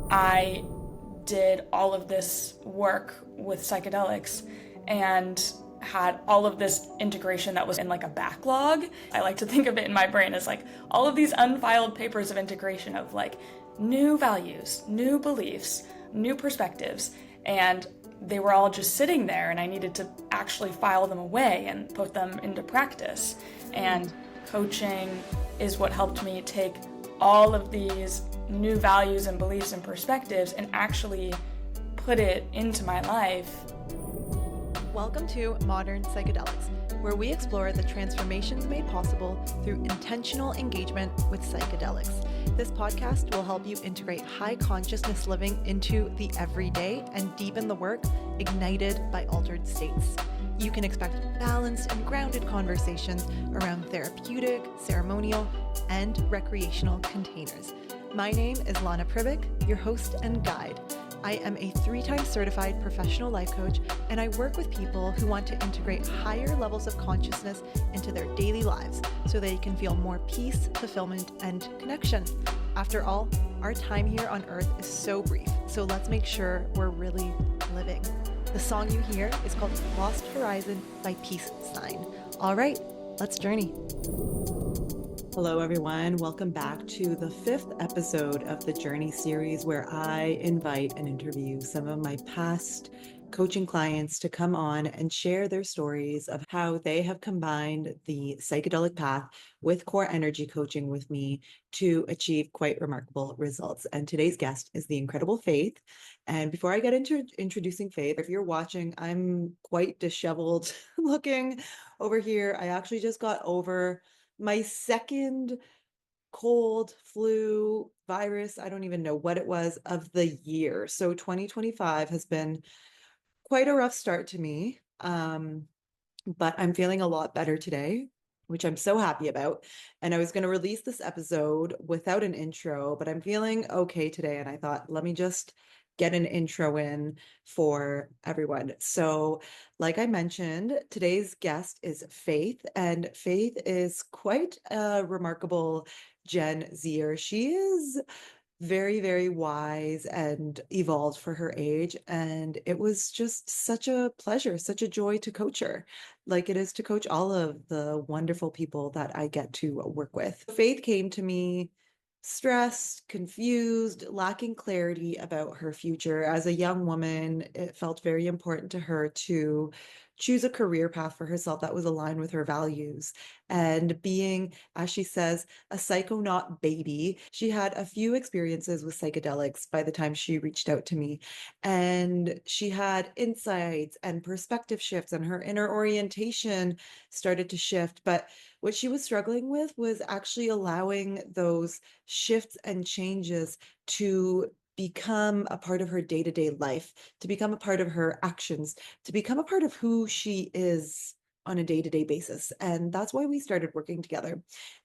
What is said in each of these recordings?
I did all of this work with psychedelics and had all of this integration that was in like a backlog. I like to think of it in my brain as like all of these unfiled papers of integration of like new values, new beliefs, new perspectives, and they were all just sitting there, and I needed to actually file them away and put them into practice. And coaching is what helped me take all of these new values and beliefs and perspectives and actually put it into my life. Welcome to Modern Psychedelics, where we explore the transformations made possible through intentional engagement with psychedelics. This podcast will help you integrate high consciousness living into the everyday and deepen the work ignited by altered states. You can expect balanced and grounded conversations around therapeutic, ceremonial, and recreational containers. My name is Lana Pribic, your host and guide. I am a 3-time certified professional life coach, and I work with people who want to integrate higher levels of consciousness into their daily lives so they can feel more peace, fulfillment, and connection. After all, our time here on Earth is so brief, so let's make sure we're really living. The song you hear is called Lost Horizon by Peace Sign. All right, let's journey. Hello, everyone. Welcome back to the 5th episode of the Journey series, where I invite and interview some of my past coaching clients to come on and share their stories of how they have combined the psychedelic path with core energy coaching with me to achieve quite remarkable results. And today's guest is the incredible Faith. And before I get into introducing Faith, if you're watching, I'm quite disheveled looking over here. I actually just got over my second cold, flu, virus, I don't even know what it was, of the year. So 2025 has been quite a rough start to me, but I'm feeling a lot better today, which I'm so happy about. And I was going to release this episode without an intro, but I'm feeling okay today. And I thought, let me just get an intro in for everyone. So, like I mentioned, today's guest is Faith, and Faith is quite a remarkable Gen Zer. She is very, very wise and evolved for her age. And it was just such a pleasure, such a joy to coach her, like it is to coach all of the wonderful people that I get to work with. Faith came to me stressed, confused, lacking clarity about her future. As a young woman, it felt very important to her to choose a career path for herself that was aligned with her values. And being, as she says, a psychonaut baby, she had a few experiences with psychedelics by the time she reached out to me. And she had insights and perspective shifts, and her inner orientation started to shift. But what she was struggling with was actually allowing those shifts and changes to become a part of her day-to-day life, to become a part of her actions, to become a part of who she is on a day-to-day basis. And that's why we started working together.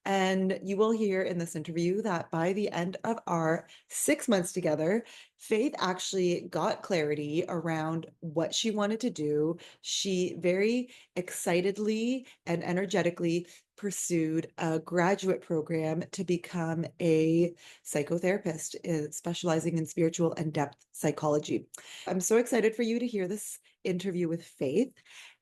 And you will hear in this interview that by the end of our 6 months together, Faith actually got clarity around what she wanted to do. She very excitedly and energetically pursued a graduate program to become a psychotherapist, specializing in spiritual and depth psychology. I'm so excited for you to hear this interview with Faith.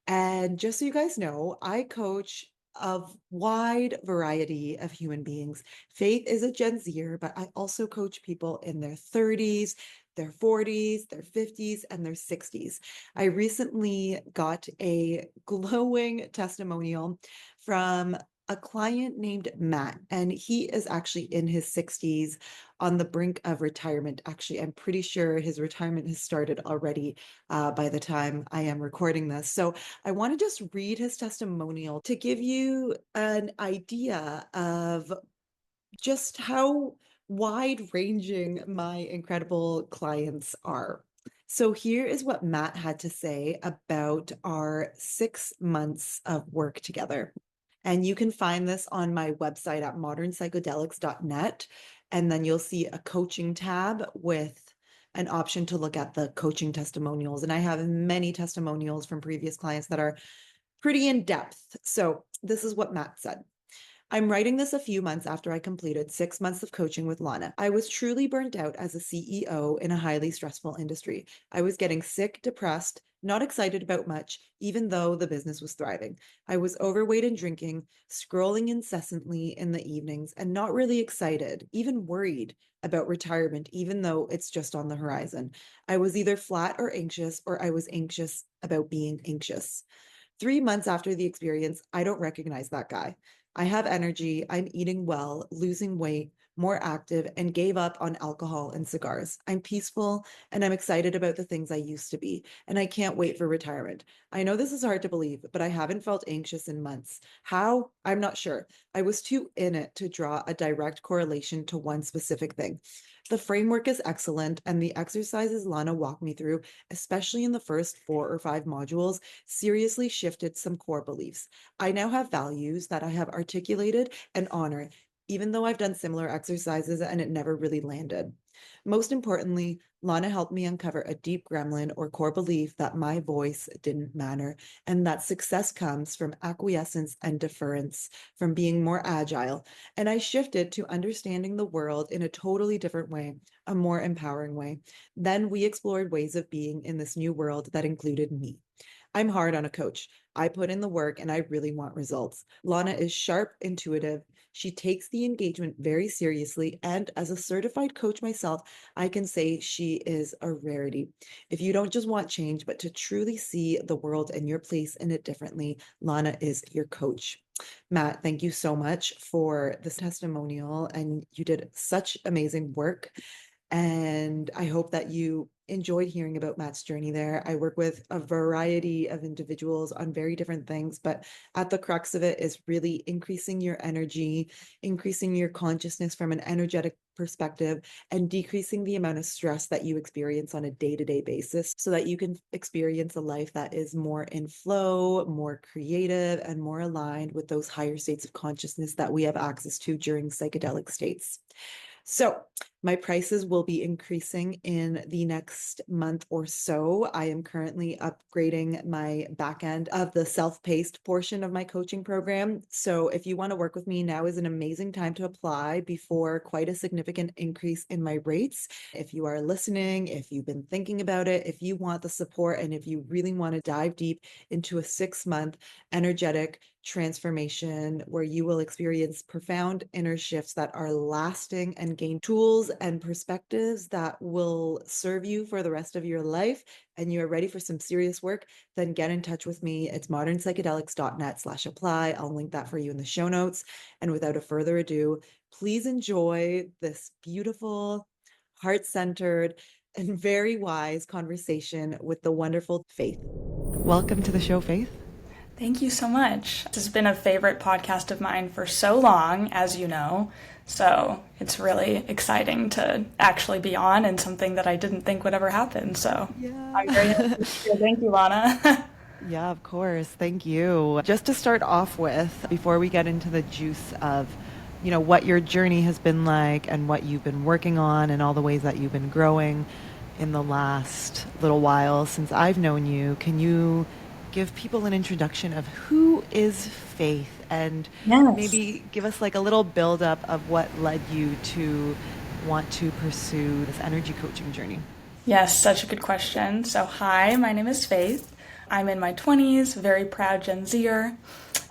And just so you guys know, I coach a wide variety of human beings. Faith is a Gen Zer, but I also coach people in their 30s, their 40s, their 50s, and their 60s. I recently got a glowing testimonial from a client named Matt, and he is actually in his 60s on the brink of retirement. Actually, I'm pretty sure his retirement has started already by the time I am recording this. So I want to just read his testimonial to give you an idea of just how wide-ranging my incredible clients are. So here is what Matt had to say about our 6 months of work together. And you can find this on my website at modernpsychedelics.net. And then you'll see a coaching tab with an option to look at the coaching testimonials. And I have many testimonials from previous clients that are pretty in depth. So this is what Matt said. I'm writing this a few months after I completed 6 months of coaching with Lana. I was truly burnt out as a CEO in a highly stressful industry. I was getting sick, depressed, not excited about much, even though the business was thriving. I was overweight and drinking, scrolling incessantly in the evenings, and not really excited, even worried about retirement, even though it's just on the horizon. I was either flat or anxious, or I was anxious about being anxious. 3 months after the experience, I don't recognize that guy. I have energy, I'm eating well, losing weight, more active, and gave up on alcohol and cigars. I'm peaceful and I'm excited about the things I used to be, and I can't wait for retirement. I know this is hard to believe, but I haven't felt anxious in months. How? I'm not sure. I was too in it to draw a direct correlation to one specific thing. The framework is excellent, and the exercises Lana walked me through, especially in the first 4 or 5 modules, seriously shifted some core beliefs. I now have values that I have articulated and honor, even though I've done similar exercises and it never really landed. Most importantly, Lana helped me uncover a deep gremlin or core belief that my voice didn't matter, and that success comes from acquiescence and deference, from being more agile. And I shifted to understanding the world in a totally different way, a more empowering way. Then we explored ways of being in this new world that included me. I'm hard on a coach. I put in the work and I really want results. Lana is sharp, intuitive. She takes the engagement very seriously. And as a certified coach myself, I can say she is a rarity. If you don't just want change, but to truly see the world and your place in it differently, Lana is your coach. Matt, thank you so much for this testimonial. And you did such amazing work. And I hope that you enjoyed hearing about Matt's journey there. I work with a variety of individuals on very different things, but at the crux of it is really increasing your energy, increasing your consciousness from an energetic perspective, and decreasing the amount of stress that you experience on a day-to-day basis so that you can experience a life that is more in flow, more creative, and more aligned with those higher states of consciousness that we have access to during psychedelic states. So my prices will be increasing in the next month or so. I am currently upgrading my back end of the self-paced portion of my coaching program. So if you want to work with me, now is an amazing time to apply before quite a significant increase in my rates. If you are listening, if you've been thinking about it, if you want the support, and if you really want to dive deep into a 6-month energetic transformation where you will experience profound inner shifts that are lasting and gain tools and perspectives that will serve you for the rest of your life, and you are ready for some serious work, then get in touch with me. It's modernpsychedelics.net/apply. I'll link that for you in the show notes. And without a further ado, please enjoy this beautiful, heart-centered, and very wise conversation with the wonderful Faith. Welcome to the show, Faith. Thank you so much. This has been a favorite podcast of mine for so long, as you know, so it's really exciting to actually be on, and something that I didn't think would ever happen. So Yeah. I'm very happy. Thank you, Lana. Yeah, of course. Thank you. Just to start off with, before we get into the juice of, what your journey has been like and what you've been working on and all the ways that you've been growing in the last little while since I've known you, can you give people an introduction of who is Faith, and Yes. maybe give us like a little buildup of what led you to want to pursue this energy coaching journey? Yes, such a good question. So hi, my name is Faith. I'm in my 20s, very proud Gen Zer.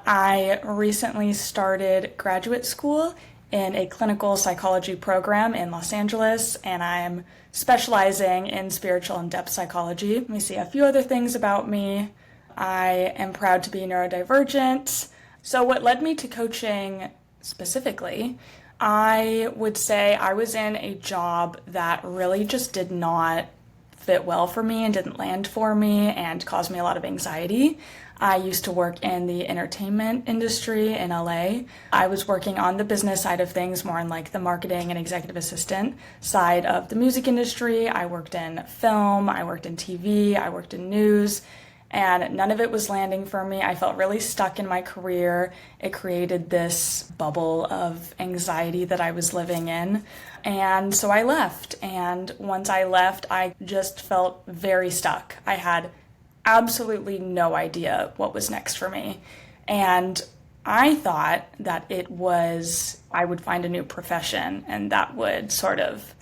I recently started graduate school in a clinical psychology program in Los Angeles, and I'm specializing in spiritual and depth psychology. Let me see, a few other things about me. I am proud to be neurodivergent. So what led me to coaching specifically, I would say I was in a job that really just did not fit well for me and didn't land for me and caused me a lot of anxiety. I used to work in the entertainment industry in LA. I was working on the business side of things, more in like the marketing and executive assistant side of the music industry. I worked in film, I worked in TV, I worked in news, and none of it was landing for me. I felt really stuck in my career. It created this bubble of anxiety that I was living in. And so I left. And once I left, I just felt very stuck. I had absolutely no idea what was next for me. And I thought that I would find a new profession and that would sort of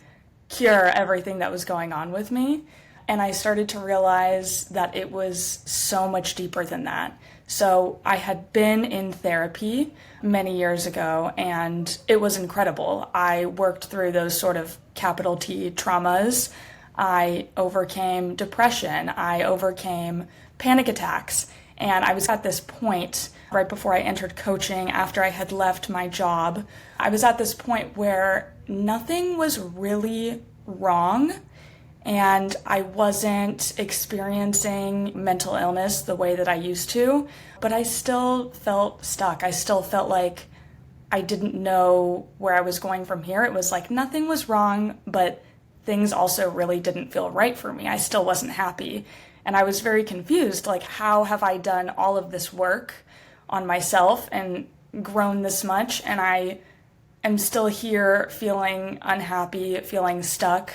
cure everything that was going on with me. And I started to realize that it was so much deeper than that. So I had been in therapy many years ago, and it was incredible. I worked through those sort of capital T traumas. I overcame depression. I overcame panic attacks. And I was at this point right before I entered coaching, after I had left my job. I was at this point where nothing was really wrong, and I wasn't experiencing mental illness the way that I used to, but I still felt stuck. I still felt like I didn't know where I was going from here. It was like nothing was wrong, but things also really didn't feel right for me. I still wasn't happy. And I was very confused, like, how have I done all of this work on myself and grown this much, and I am still here feeling unhappy, feeling stuck.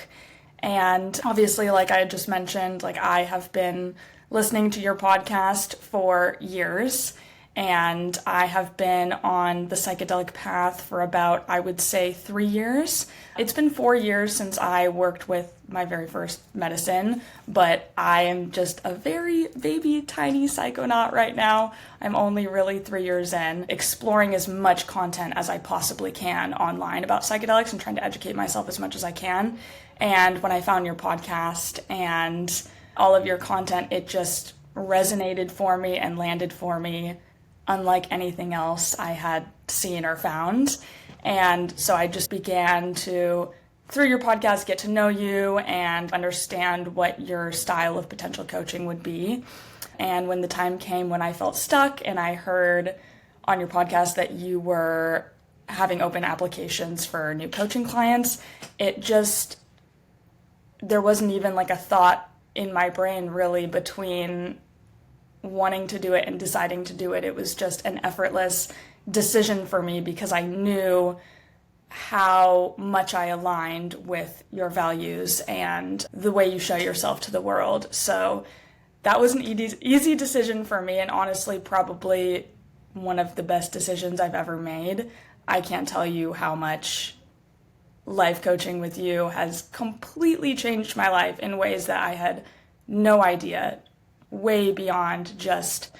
And obviously, like I just mentioned, like I have been listening to your podcast for years, and I have been on the psychedelic path for about, I would say, 3 years. It's been 4 years since I worked with my very first medicine, but I am just a very baby tiny psychonaut right now. I'm only really 3 years in, exploring as much content as I possibly can online about psychedelics and trying to educate myself as much as I can. And when I found your podcast and all of your content, it just resonated for me and landed for me unlike anything else I had seen or found. And so I just began to, through your podcast, get to know you and understand what your style of potential coaching would be. And when the time came when I felt stuck and I heard on your podcast that you were having open applications for new coaching clients, there wasn't even like a thought in my brain really between wanting to do it and deciding to do it. It was just an effortless decision for me because I knew how much I aligned with your values and the way you show yourself to the world. So that was an easy decision for me, and honestly probably one of the best decisions I've ever made. I can't tell you how much life coaching with you has completely changed my life in ways that I had no idea, way beyond just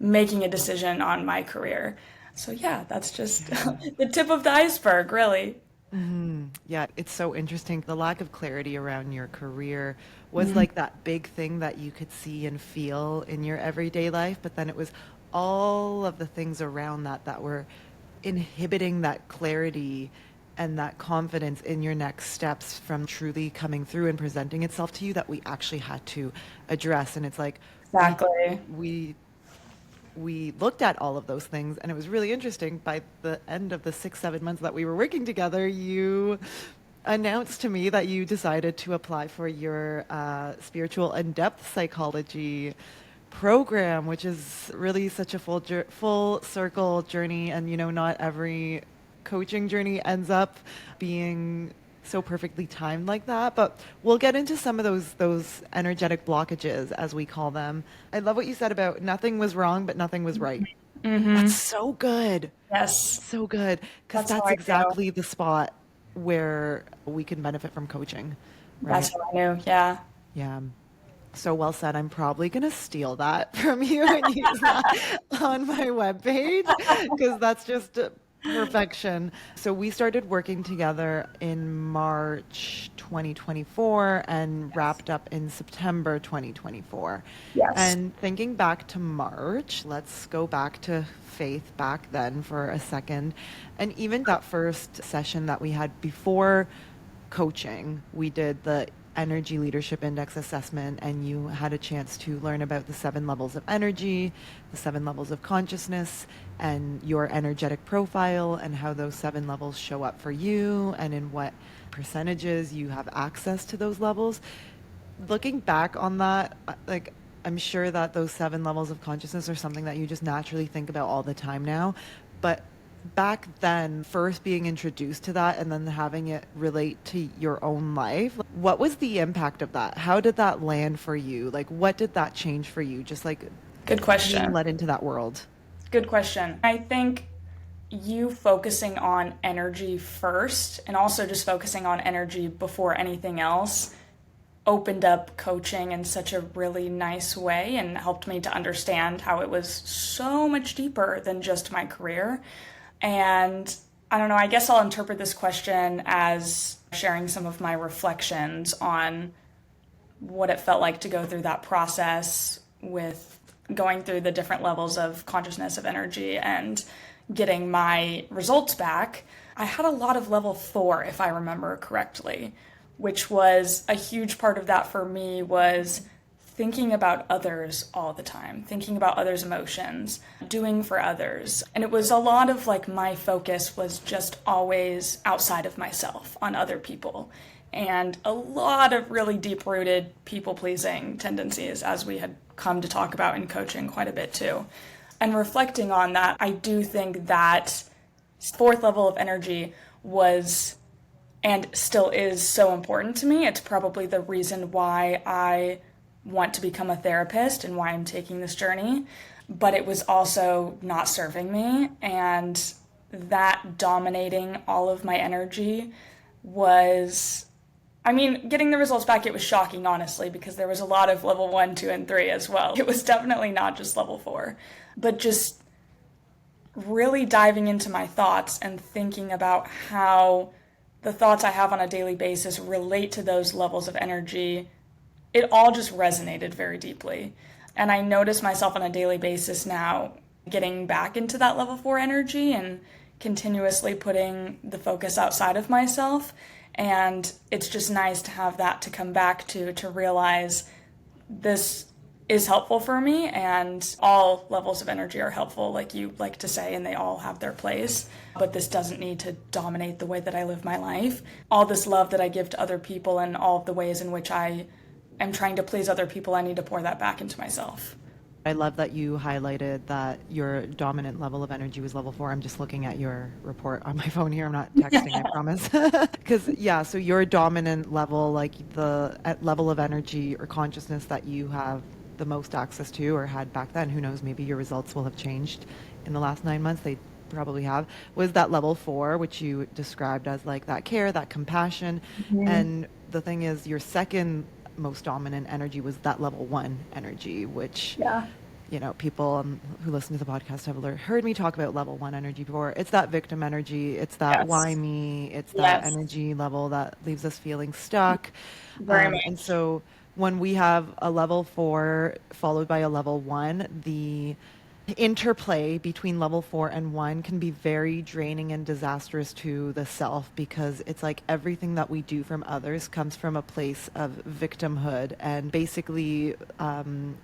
making a decision on my career. So yeah, that's just the tip of the iceberg, really. Mm-hmm. Yeah, it's so interesting. The lack of clarity around your career was like that big thing that you could see and feel in your everyday life, but then it was all of the things around that were inhibiting that clarity and that confidence in your next steps from truly coming through and presenting itself to you that we actually had to address. And it's like, Exactly. we looked at all of those things, and it was really interesting. By the end of the 6-7 months that we were working together, you announced to me that you decided to apply for your spiritual and depth psychology program, which is really such a full circle journey. And not every coaching journey ends up being so perfectly timed like that, but we'll get into some of those energetic blockages, as we call them. I love what you said about nothing was wrong, but nothing was right. That's so good. Yes. So good, because That's how that's I exactly the spot where we can benefit from coaching, right? That's how I knew. Yeah. Yeah. So well said. I'm probably going to steal that from you and use that on my webpage, because that's just perfection. So we started working together in March 2024 and wrapped up in September 2024. Yes. And thinking back to March, let's go back to Faith back then for a second. And even that first session that we had before coaching, we did the Energy Leadership Index assessment, and you had a chance to learn about the 7 levels of energy, the 7 levels of consciousness, and your energetic profile, and how those 7 levels show up for you, and in what percentages you have access to those levels. Looking back on that, like, I'm sure that those 7 levels of consciousness are something that you just naturally think about all the time now, but back then, first being introduced to that and then having it relate to your own life, what was the impact of that? How did that land for you? Like, what did that change for you? Just like Good question. being led into that world. Good question. I think you focusing on energy first and also just focusing on energy before anything else opened up coaching in such a really nice way and helped me to understand how it was so much deeper than just my career. And I don't know, I guess I'll interpret this question as sharing some of my reflections on what it felt like to go through that process with going through the different levels of consciousness, of energy, and getting my results back. I had a lot of level 4, if I remember correctly, which was a huge part of that for me was thinking about others all the time, thinking about others' emotions, doing for others. And it was a lot of like my focus was just always outside of myself on other people. And a lot of really deep-rooted people-pleasing tendencies, as we had come to talk about in coaching quite a bit too. And reflecting on that, I do think that 4th level of energy was and still is so important to me. It's probably the reason why I want to become a therapist and why I'm taking this journey. But it was also not serving me, and that dominating all of my energy was, I mean, getting the results back, it was shocking, honestly, because there was a lot of level 1, 2, and 3 as well. It was definitely not just level 4, but just really diving into my thoughts and thinking about how the thoughts I have on a daily basis relate to those levels of energy. It all just resonated very deeply. And I notice myself on a daily basis now getting back into that level 4 energy and continuously putting the focus outside of myself. And it's just nice to have that to come back to realize this is helpful for me, and all levels of energy are helpful, like you like to say, and they all have their place. But this doesn't need to dominate the way that I live my life. All this love that I give to other people and all of the ways in which I am trying to please other people, I need to pour that back into myself. I love that you highlighted that your dominant level of energy was level 4. I'm just looking at your report on my phone here. I'm not texting, I promise. Because, yeah, so your dominant level, like the level of energy or consciousness that you have the most access to or had back then, who knows, maybe your results will have changed in the last 9 months. They probably have, was that level 4, which you described as like that care, that compassion. Mm-hmm. And the thing is, your second most dominant energy was that level 1 energy, which, you know, people who listen to the podcast have heard me talk about level 1 energy before. It's that victim energy. It's that why me. It's that energy level that leaves us feeling stuck. Very much. And so when we have a level 4 followed by a level 1, the interplay between level 4 and 1 can be very draining and disastrous to the self, because it's like everything that we do from others comes from a place of victimhood, and basically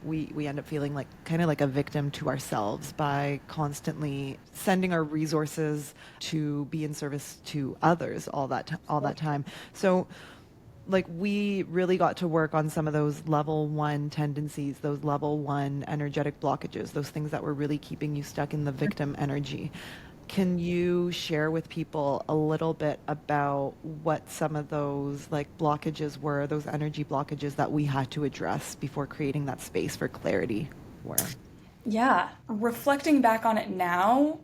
we end up feeling like kind of like a victim to ourselves by constantly sending our resources to be in service to others all that time. So like we really got to work on some of those level 1 tendencies, those level 1 energetic blockages, those things that were really keeping you stuck in the victim energy. Can you share with people a little bit about what some of those like blockages were, those energy blockages that we had to address before creating that space for clarity were? Yeah, reflecting back on it now,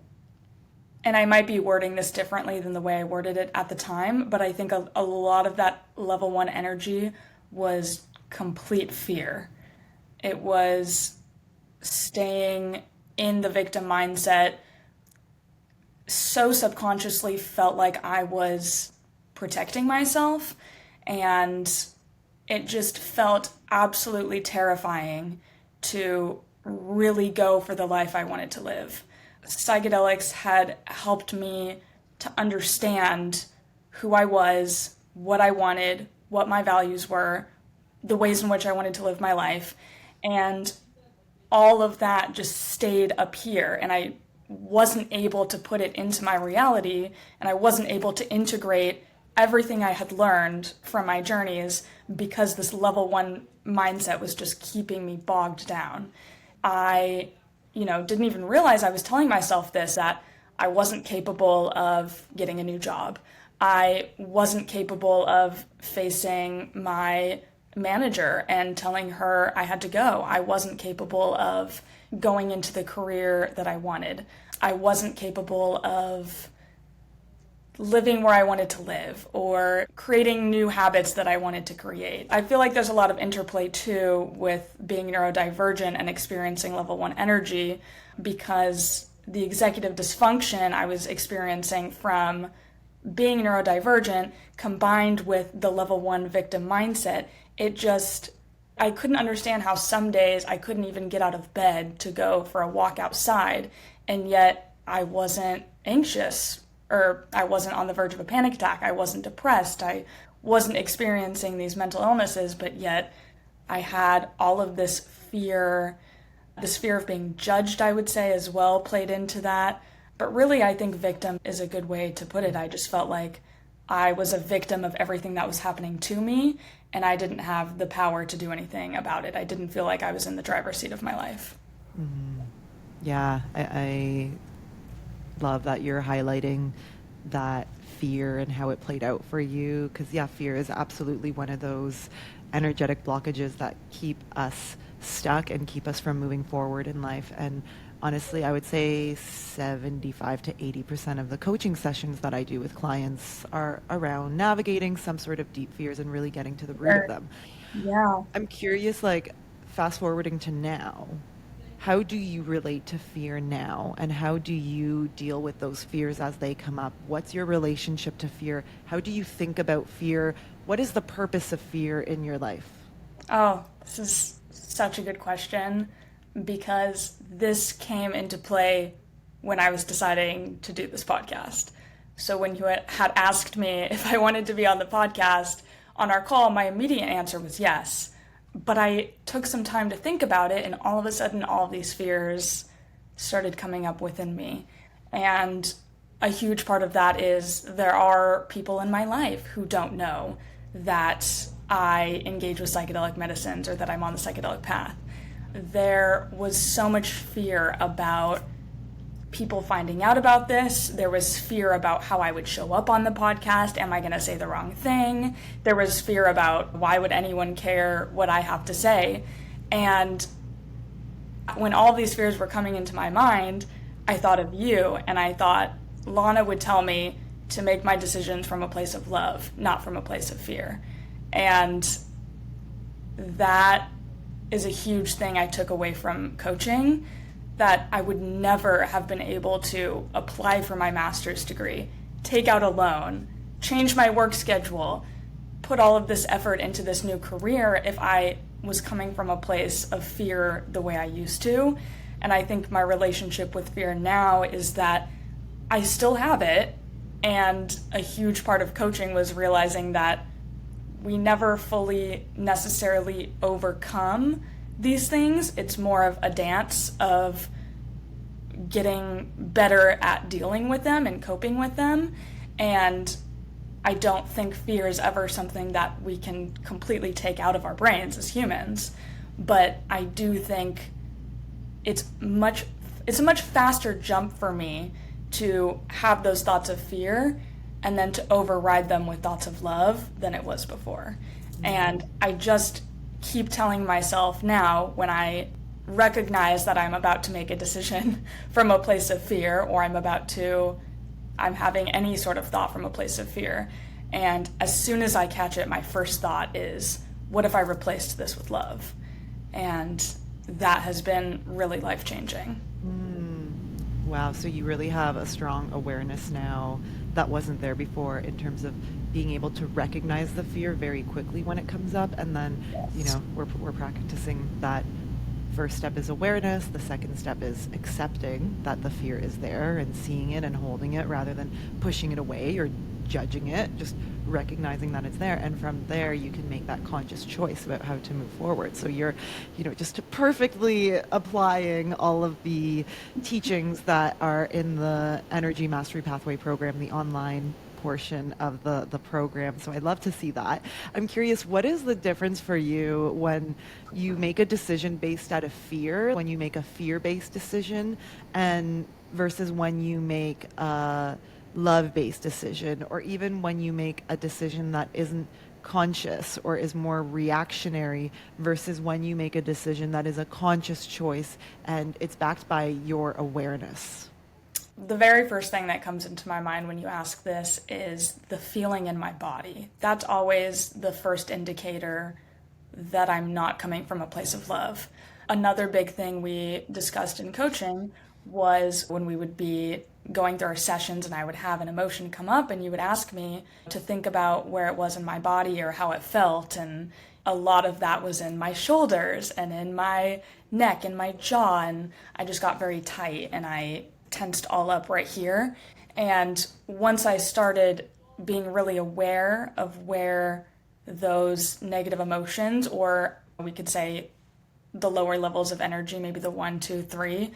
and I might be wording this differently than the way I worded it at the time, but I think a lot of that level 1 energy was complete fear. It was staying in the victim mindset, so subconsciously felt like I was protecting myself, and it just felt absolutely terrifying to really go for the life I wanted to live. Psychedelics had helped me to understand who I was, what I wanted, what my values were, the ways in which I wanted to live my life. And all of that just stayed up here, and I wasn't able to put it into my reality, and I wasn't able to integrate everything I had learned from my journeys because this level 1 mindset was just keeping me bogged down. I didn't even realize I was telling myself this, that I wasn't capable of getting a new job. I wasn't capable of facing my manager and telling her I had to go. I wasn't capable of going into the career that I wanted. I wasn't capable of living where I wanted to live or creating new habits that I wanted to create. I feel like there's a lot of interplay too with being neurodivergent and experiencing level 1 energy, because the executive dysfunction I was experiencing from being neurodivergent combined with the level 1 victim mindset, I couldn't understand how some days I couldn't even get out of bed to go for a walk outside, and yet I wasn't anxious, or I wasn't on the verge of a panic attack. I wasn't depressed. I wasn't experiencing these mental illnesses, but yet I had all of this fear of being judged, I would say, as well, played into that. But really, I think victim is a good way to put it. I just felt like I was a victim of everything that was happening to me, and I didn't have the power to do anything about it. I didn't feel like I was in the driver's seat of my life. Mm-hmm. Yeah, I love that you're highlighting that fear and how it played out for you, because fear is absolutely one of those energetic blockages that keep us stuck and keep us from moving forward in life. And honestly, I would say 75 to 80% of the coaching sessions that I do with clients are around navigating some sort of deep fears and really getting to the root of them. Yeah. I'm curious, like, fast forwarding to now, how do you relate to fear now, and how do you deal with those fears as they come up? What's your relationship to fear? How do you think about fear? What is the purpose of fear in your life? Oh, this is such a good question, because this came into play when I was deciding to do this podcast. So when you had asked me if I wanted to be on the podcast on our call, my immediate answer was yes. But I took some time to think about it, and all of a sudden, all of these fears started coming up within me. And a huge part of that is there are people in my life who don't know that I engage with psychedelic medicines or that I'm on the psychedelic path. There was so much fear about people finding out about this. There was fear about how I would show up on the podcast. Am I going to say the wrong thing? There was fear about why would anyone care what I have to say? And when all these fears were coming into my mind, I thought of you, and I thought Lana would tell me to make my decisions from a place of love, not from a place of fear. And that is a huge thing I took away from coaching, that I would never have been able to apply for my master's degree, take out a loan, change my work schedule, put all of this effort into this new career if I was coming from a place of fear the way I used to. And I think my relationship with fear now is that I still have it, and a huge part of coaching was realizing that we never fully necessarily overcome these things. It's more of a dance of getting better at dealing with them and coping with them. And I don't think fear is ever something that we can completely take out of our brains as humans. But I do think it's a much faster jump for me to have those thoughts of fear and then to override them with thoughts of love than it was before. And I just keep telling myself now, when I recognize that I'm about to make a decision from a place of fear, or I'm having any sort of thought from a place of fear, and as soon as I catch it, my first thought is, what if I replaced this with love? And that has been really life-changing. Wow, so you really have a strong awareness now that wasn't there before, in terms of being able to recognize the fear very quickly when it comes up, and then we're practicing that. First step is awareness. The second step is accepting that the fear is there and seeing it and holding it, rather than pushing it away or judging it, just recognizing that it's there. And from there, you can make that conscious choice about how to move forward. So you're, just perfectly applying all of the teachings that are in the Energy Mastery Pathway program, the online portion of the program. So I'd love to see that. I'm curious, what is the difference for you when you make a decision based out of fear, when you make a fear-based decision, and versus when you make a love-based decision, or even when you make a decision that isn't conscious or is more reactionary versus when you make a decision that is a conscious choice and it's backed by your awareness? The very first thing that comes into my mind when you ask this is the feeling in my body. That's always the first indicator that I'm not coming from a place of love. Another big thing we discussed in coaching was when we would be going through our sessions and I would have an emotion come up and you would ask me to think about where it was in my body or how it felt. And a lot of that was in my shoulders and in my neck and my jaw. And I just got very tight and I tensed all up right here. And once I started being really aware of where those negative emotions, or we could say the lower levels of energy, maybe the 1, 2, 3,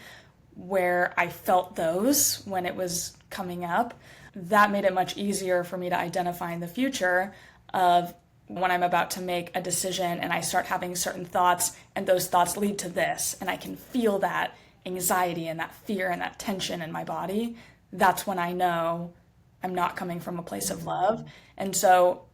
where I felt those when it was coming up, that made it much easier for me to identify in the future of when I'm about to make a decision and I start having certain thoughts and those thoughts lead to this and I can feel that anxiety and that fear and that tension in my body. That's when I know I'm not coming from a place of love. And so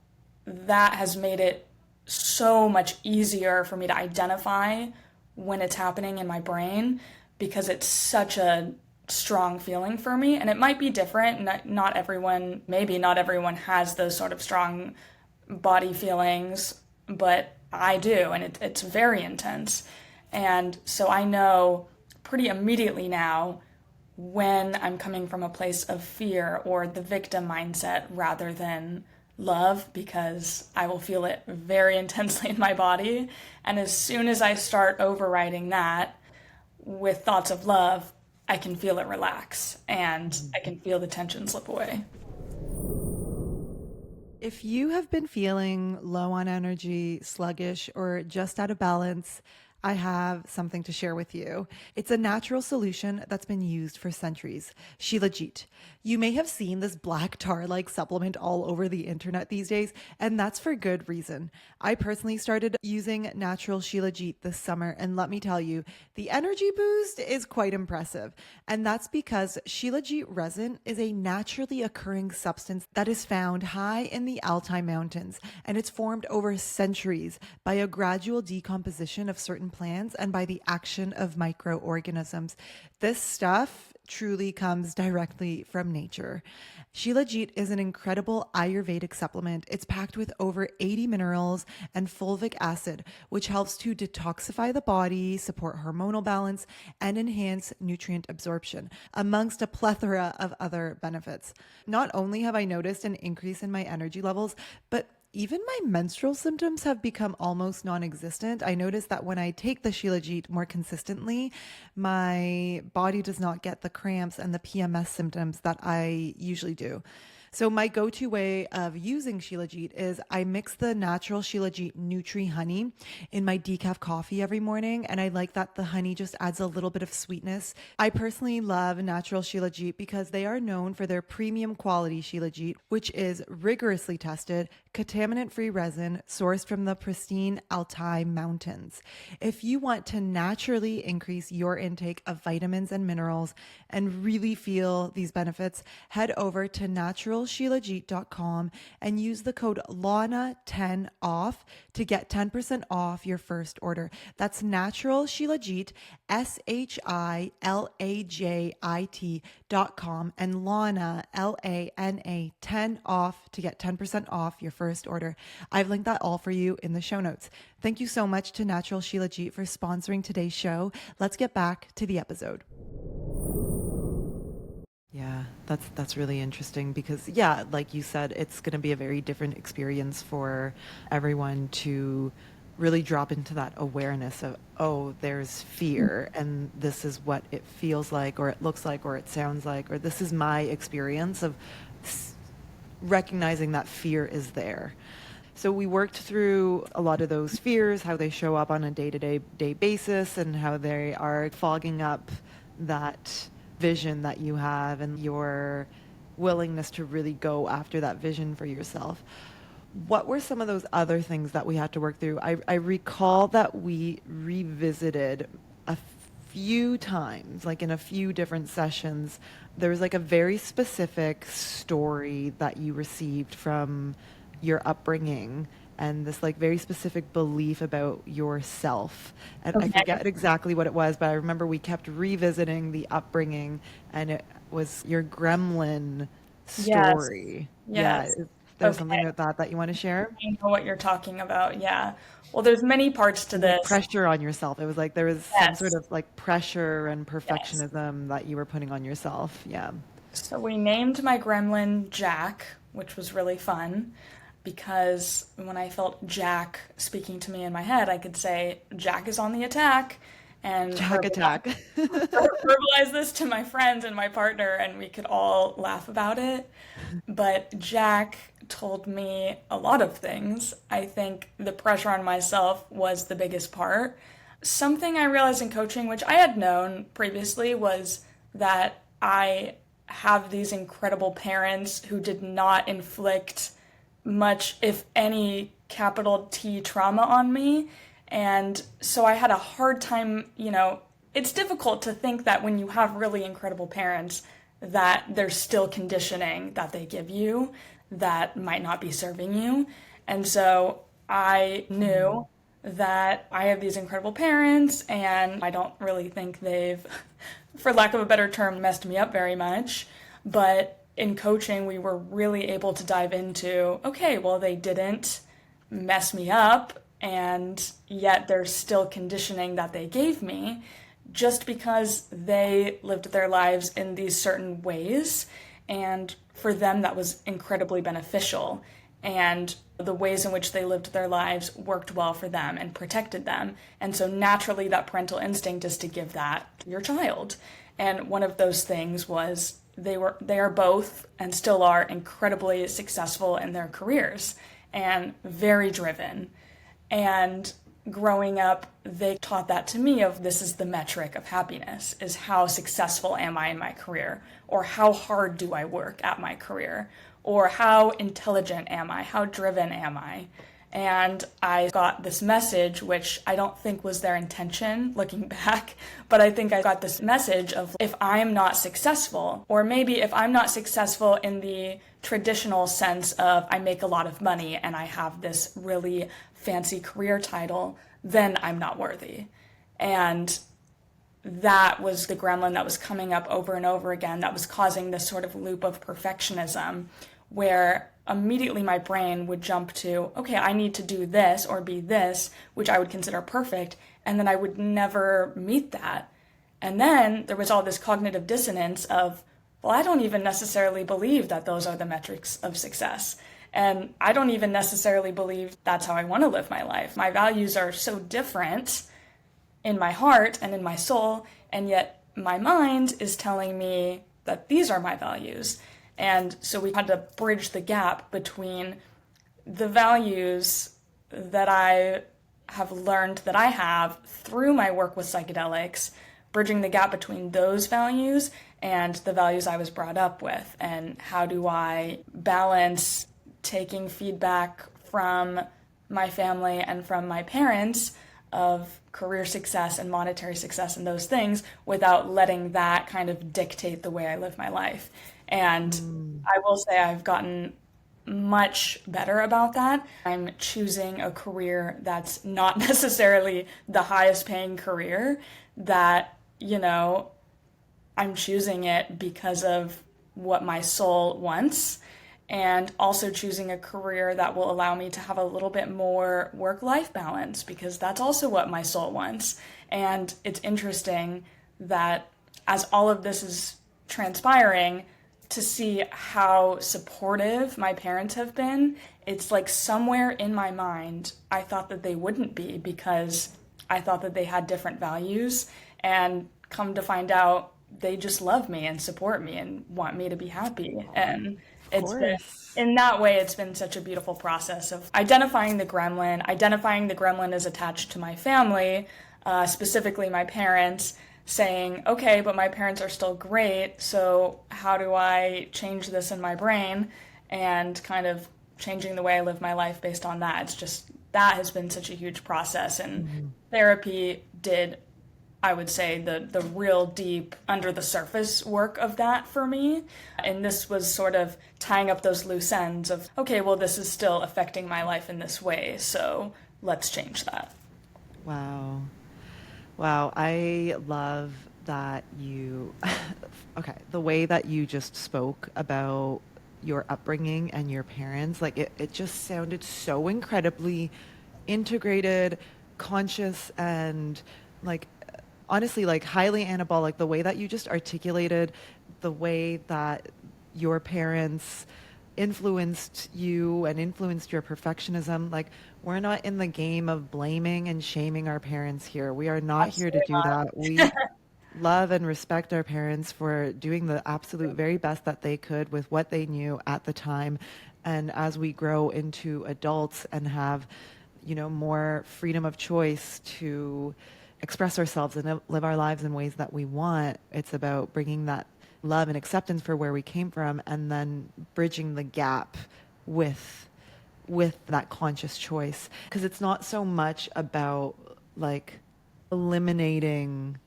that has made it so much easier for me to identify when it's happening in my brain, because it's such a strong feeling for me. And it might be different. Not everyone, maybe not everyone has those sort of strong body feelings, but I do, and it's very intense. And so I know pretty immediately now when I'm coming from a place of fear or the victim mindset rather than love, because I will feel it very intensely in my body. And as soon as I start overriding that with thoughts of love, I can feel it relax and I can feel the tension slip away. If you have been feeling low on energy, sluggish, or just out of balance, I have something to share with you. It's a natural solution that's been used for centuries, Shilajit. You may have seen this black tar-like supplement all over the internet these days, and that's for good reason. I personally started using natural Shilajit this summer, and let me tell you, the energy boost is quite impressive. And that's because Shilajit resin is a naturally occurring substance that is found high in the Altai Mountains, and it's formed over centuries by a gradual decomposition of certain plants and by the action of microorganisms. This stuff truly comes directly from nature. Shilajit is an incredible Ayurvedic supplement. It's packed with over 80 minerals and fulvic acid, which helps to detoxify the body, support hormonal balance, and enhance nutrient absorption, amongst a plethora of other benefits. Not only have I noticed an increase in my energy levels, but even my menstrual symptoms have become almost non-existent. I noticed that when I take the Shilajit more consistently, my body does not get the cramps and the PMS symptoms that I usually do. So my go-to way of using Shilajit is I mix the natural Shilajit Nutri honey in my decaf coffee every morning, and I like that the honey just adds a little bit of sweetness. I personally love natural Shilajit because they are known for their premium quality Shilajit, which is rigorously tested, contaminant-free resin sourced from the pristine Altai Mountains. If you want to naturally increase your intake of vitamins and minerals and really feel these benefits, head over to naturalshilajit.com and use the code LANA10OFF to get 10% off your first order. That's Natural Shilajit, SHILAJIT.com, and Lana, LANA, 10 off to get 10% off your first order. I've linked that all for you in the show notes. Thank you so much to Natural Shilajit for sponsoring today's show. Let's get back to the episode. Yeah, that's really interesting because, yeah, like you said, it's going to be a very different experience for everyone to really drop into that awareness of, oh, there's fear and this is what it feels like or it looks like or it sounds like, or this is my experience of recognizing that fear is there. So we worked through a lot of those fears, how they show up on a day-to-day basis and how they are fogging up that vision that you have and your willingness to really go after that vision for yourself. What were some of those other things that we had to work through? I recall that we revisited a few times, like in a few different sessions. There was like a very specific story that you received from your upbringing and this like very specific belief about yourself. And I Okay. forget exactly what it was, but I remember we kept revisiting the upbringing, and it was your gremlin Yes. story. Yeah, Yes. there's Okay. something about that you want to share? I know what you're talking about. Yeah. Well, there's many parts to Like this. pressure on yourself. It was like there was some sort Yes. of like pressure and Yes. perfectionism that you were putting on yourself. Yeah. So we named my gremlin Jack, which was really fun because when I felt Jack speaking to me in my head, I could say, Jack is on the attack, and Jack attack. verbalize this to my friends and my partner, and we could all laugh about it. But Jack told me a lot of things. I think the pressure on myself was the biggest part. Something I realized in coaching, which I had known previously, was that I have these incredible parents who did not inflict much, if any, capital T trauma on me. And so I had a hard time, it's difficult to think that when you have really incredible parents, that there's still conditioning that they give you that might not be serving you. And so I knew that I have these incredible parents, and I don't really think they've, for lack of a better term, messed me up very much. But in coaching, we were really able to dive into, okay, well, they didn't mess me up, and yet there's still conditioning that they gave me just because they lived their lives in these certain ways. And for them, that was incredibly beneficial. And the ways in which they lived their lives worked well for them and protected them. And so naturally, that parental instinct is to give that to your child. And one of those things was they are both and still are incredibly successful in their careers and very driven. And growing up, they taught that to me of this is the metric of happiness, is how successful am I in my career, or how hard do I work at my career, or how intelligent am I, how driven am I. And I got this message, which I don't think was their intention looking back, but I think I got this message of if I'm not successful, or maybe if I'm not successful in the traditional sense of I make a lot of money and I have this really fancy career title, then I'm not worthy. And that was the gremlin that was coming up over and over again that was causing this sort of loop of perfectionism where immediately my brain would jump to, okay, I need to do this or be this, which I would consider perfect, and then I would never meet that. And then there was all this cognitive dissonance of, well, I don't even necessarily believe that those are the metrics of success. And I don't even necessarily believe that's how I want to live my life. My values are so different in my heart and in my soul, and yet my mind is telling me that these are my values. And so we had to bridge the gap between the values that I have learned that I have through my work with psychedelics, bridging the gap between those values and the values I was brought up with. And how do I balance taking feedback from my family and from my parents of career success and monetary success and those things without letting that kind of dictate the way I live my life. And I will say I've gotten much better about that. I'm choosing a career that's not necessarily the highest paying career, that, I'm choosing it because of what my soul wants, and also choosing a career that will allow me to have a little bit more work-life balance because that's also what my soul wants. And it's interesting that as all of this is transpiring, to see how supportive my parents have been, it's like somewhere in my mind, I thought that they wouldn't be because I thought that they had different values, and come to find out they just love me and support me and want me to be happy. And it's been, in that way, it's been such a beautiful process of identifying the gremlin is attached to my family, specifically my parents, saying, okay, but my parents are still great, so how do I change this in my brain? And kind of changing the way I live my life based on that. It's just, that has been such a huge process, and therapy did I would say, the real deep under the surface work of that for me. And this was sort of tying up those loose ends of, okay, well, this is still affecting my life in this way, so let's change that. Wow. Wow. I love that okay, the way that you just spoke about your upbringing and your parents, like it just sounded so incredibly integrated, conscious, and like honestly, like highly anabolic. The way that you just articulated the way that your parents influenced you and influenced your perfectionism. Like, we're not in the game of blaming and shaming our parents here. We are not here to Absolutely do not. that. We love and respect our parents for doing the absolute very best that they could with what they knew at the time. And as we grow into adults and have, more freedom of choice to express ourselves and live our lives in ways that we want, it's about bringing that love and acceptance for where we came from and then bridging the gap with that conscious choice, because it's not so much about like eliminating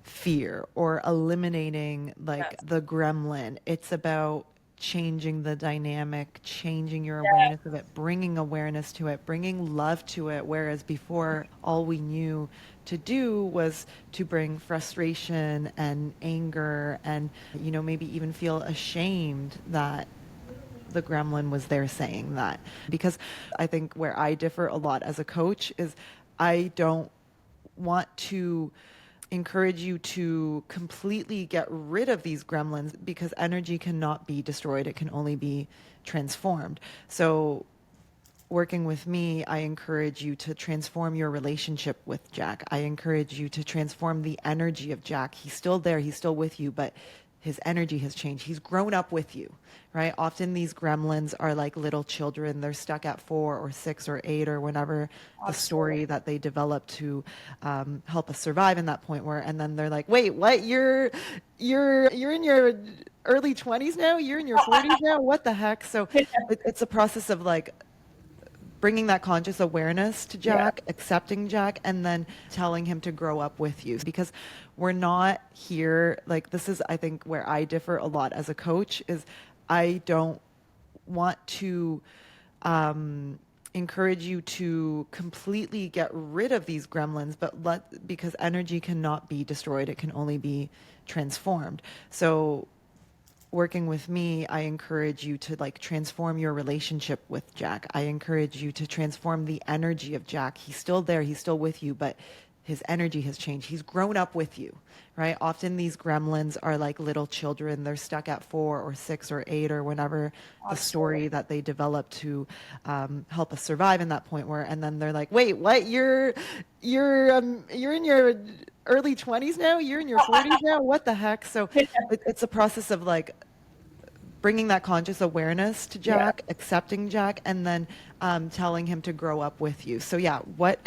fear or eliminating like Yes. the gremlin. It's about changing the dynamic, changing your Yeah. awareness of it, bringing awareness to it, bringing love to it. Whereas before, all we knew to do was to bring frustration and anger and, maybe even feel ashamed that the gremlin was there saying that. Because I think where I differ a lot as a coach is I don't want to encourage you to completely get rid of these gremlins, because energy cannot be destroyed. It can only be transformed. So working with me, I encourage you to transform your relationship with Jack. I encourage you to transform the energy of Jack. He's still there. He's still with you, but his energy has changed. He's grown up with you, right? Often these gremlins are like little children. They're stuck at 4 or 6 or 8 or whenever the story that they develop to help us survive in that point and then they're like, wait, what? You're in your early 20s now? You're in your 40s now? What the heck? So it's a process of like bringing that conscious awareness to Jack, accepting Jack, and then telling him to grow up with you. Because we're not here, like, this is, I think, where I differ a lot as a coach, is I don't want to encourage you to completely get rid of these gremlins, because energy cannot be destroyed. It can only be transformed. So working with me, I encourage you to like transform your relationship with Jack. I encourage you to transform the energy of Jack. He's still there. He's still with you, but his energy has changed. He's grown up with you, right? Often these gremlins are like little children. They're stuck at 4 or 6 or 8 or whenever the story that they develop to help us survive in that point and then they're like, wait, what? You're in your early 20s now? You're in your 40s now? What the heck? So it's a process of like bringing that conscious awareness to Jack, accepting Jack, and then telling him to grow up with you. So yeah, what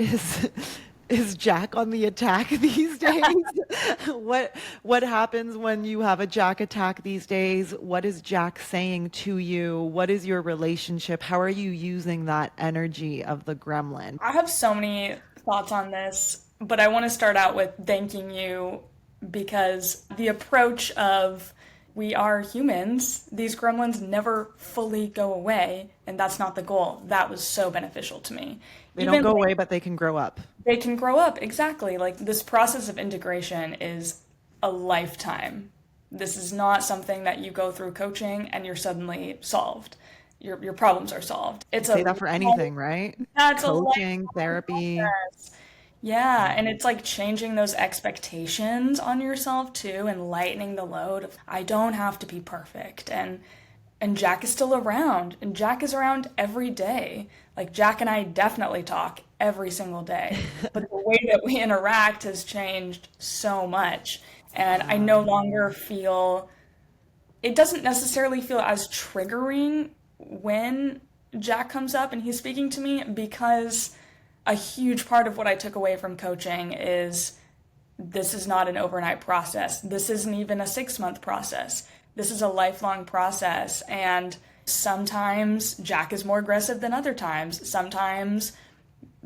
is Jack on the attack these days? What happens when you have a Jack attack these days? What is Jack saying to you? What is your relationship? How are you using that energy of the gremlin? I have so many thoughts on this, but I want to start out with thanking you, because the approach of we are humans, these gremlins never fully go away, and that's not the goal. That was so beneficial to me. They don't go away, but they can grow up. They can grow up, exactly. Like, this process of integration is a lifetime. This is not something that you go through coaching and you're suddenly solved. Your problems are solved. It's Say that for anything, right? That's Coaching, therapy. process. Yeah, and it's like changing those expectations on yourself too, and lightening the load of I don't have to be perfect. And Jack is still around, and Jack is around every day. Like, Jack and I definitely talk every single day, but the way that we interact has changed so much. And I no longer feel, it doesn't necessarily feel as triggering when Jack comes up and he's speaking to me, because a huge part of what I took away from coaching is this is not an overnight process. This isn't even a 6-month process. This is a lifelong process. And sometimes Jack is more aggressive than other times. Sometimes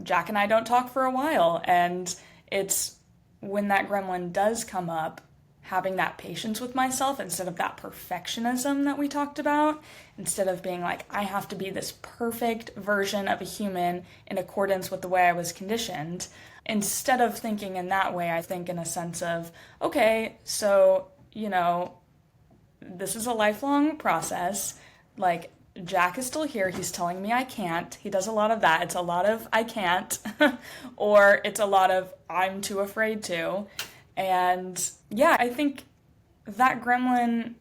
Jack and I don't talk for a while. And it's when that gremlin does come up, having that patience with myself instead of that perfectionism that we talked about, instead of being like, I have to be this perfect version of a human in accordance with the way I was conditioned. Instead of thinking in that way, I think in a sense of, okay, so, this is a lifelong process. Like, Jack is still here. He's telling me I can't. He does a lot of that. It's a lot of I can't, or it's a lot of I'm too afraid to. And yeah, I think that gremlin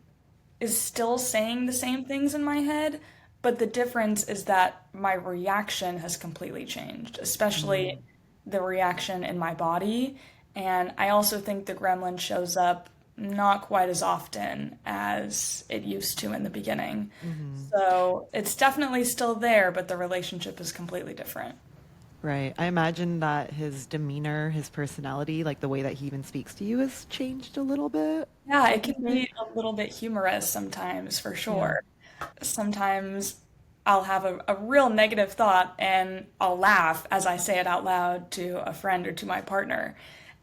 is still saying the same things in my head, but the difference is that my reaction has completely changed, especially the reaction in my body. And I also think the gremlin shows up not quite as often as it used to in the beginning. So it's definitely still there, but the relationship is completely different. Right. I imagine that his demeanor, his personality, like the way that he even speaks to you has changed a little bit. Yeah, it Would you can say? be a little bit humorous sometimes, for Yeah. sure. Sometimes I'll have a real negative thought and I'll laugh as I say it out loud to a friend or to my partner.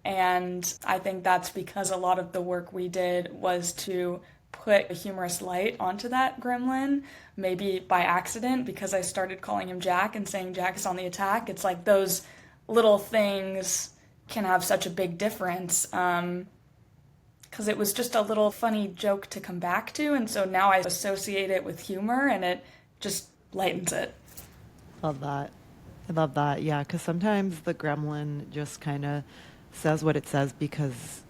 And I think that's because a lot of the work we did was to put a humorous light onto that gremlin, maybe by accident because I started calling him Jack and saying Jack is on the attack. It's like those little things can have such a big difference. Because it was just a little funny joke to come back to, and so now I associate it with humor and it just lightens it. Love that. I love that. Yeah, because sometimes the gremlin just kind of says what it says because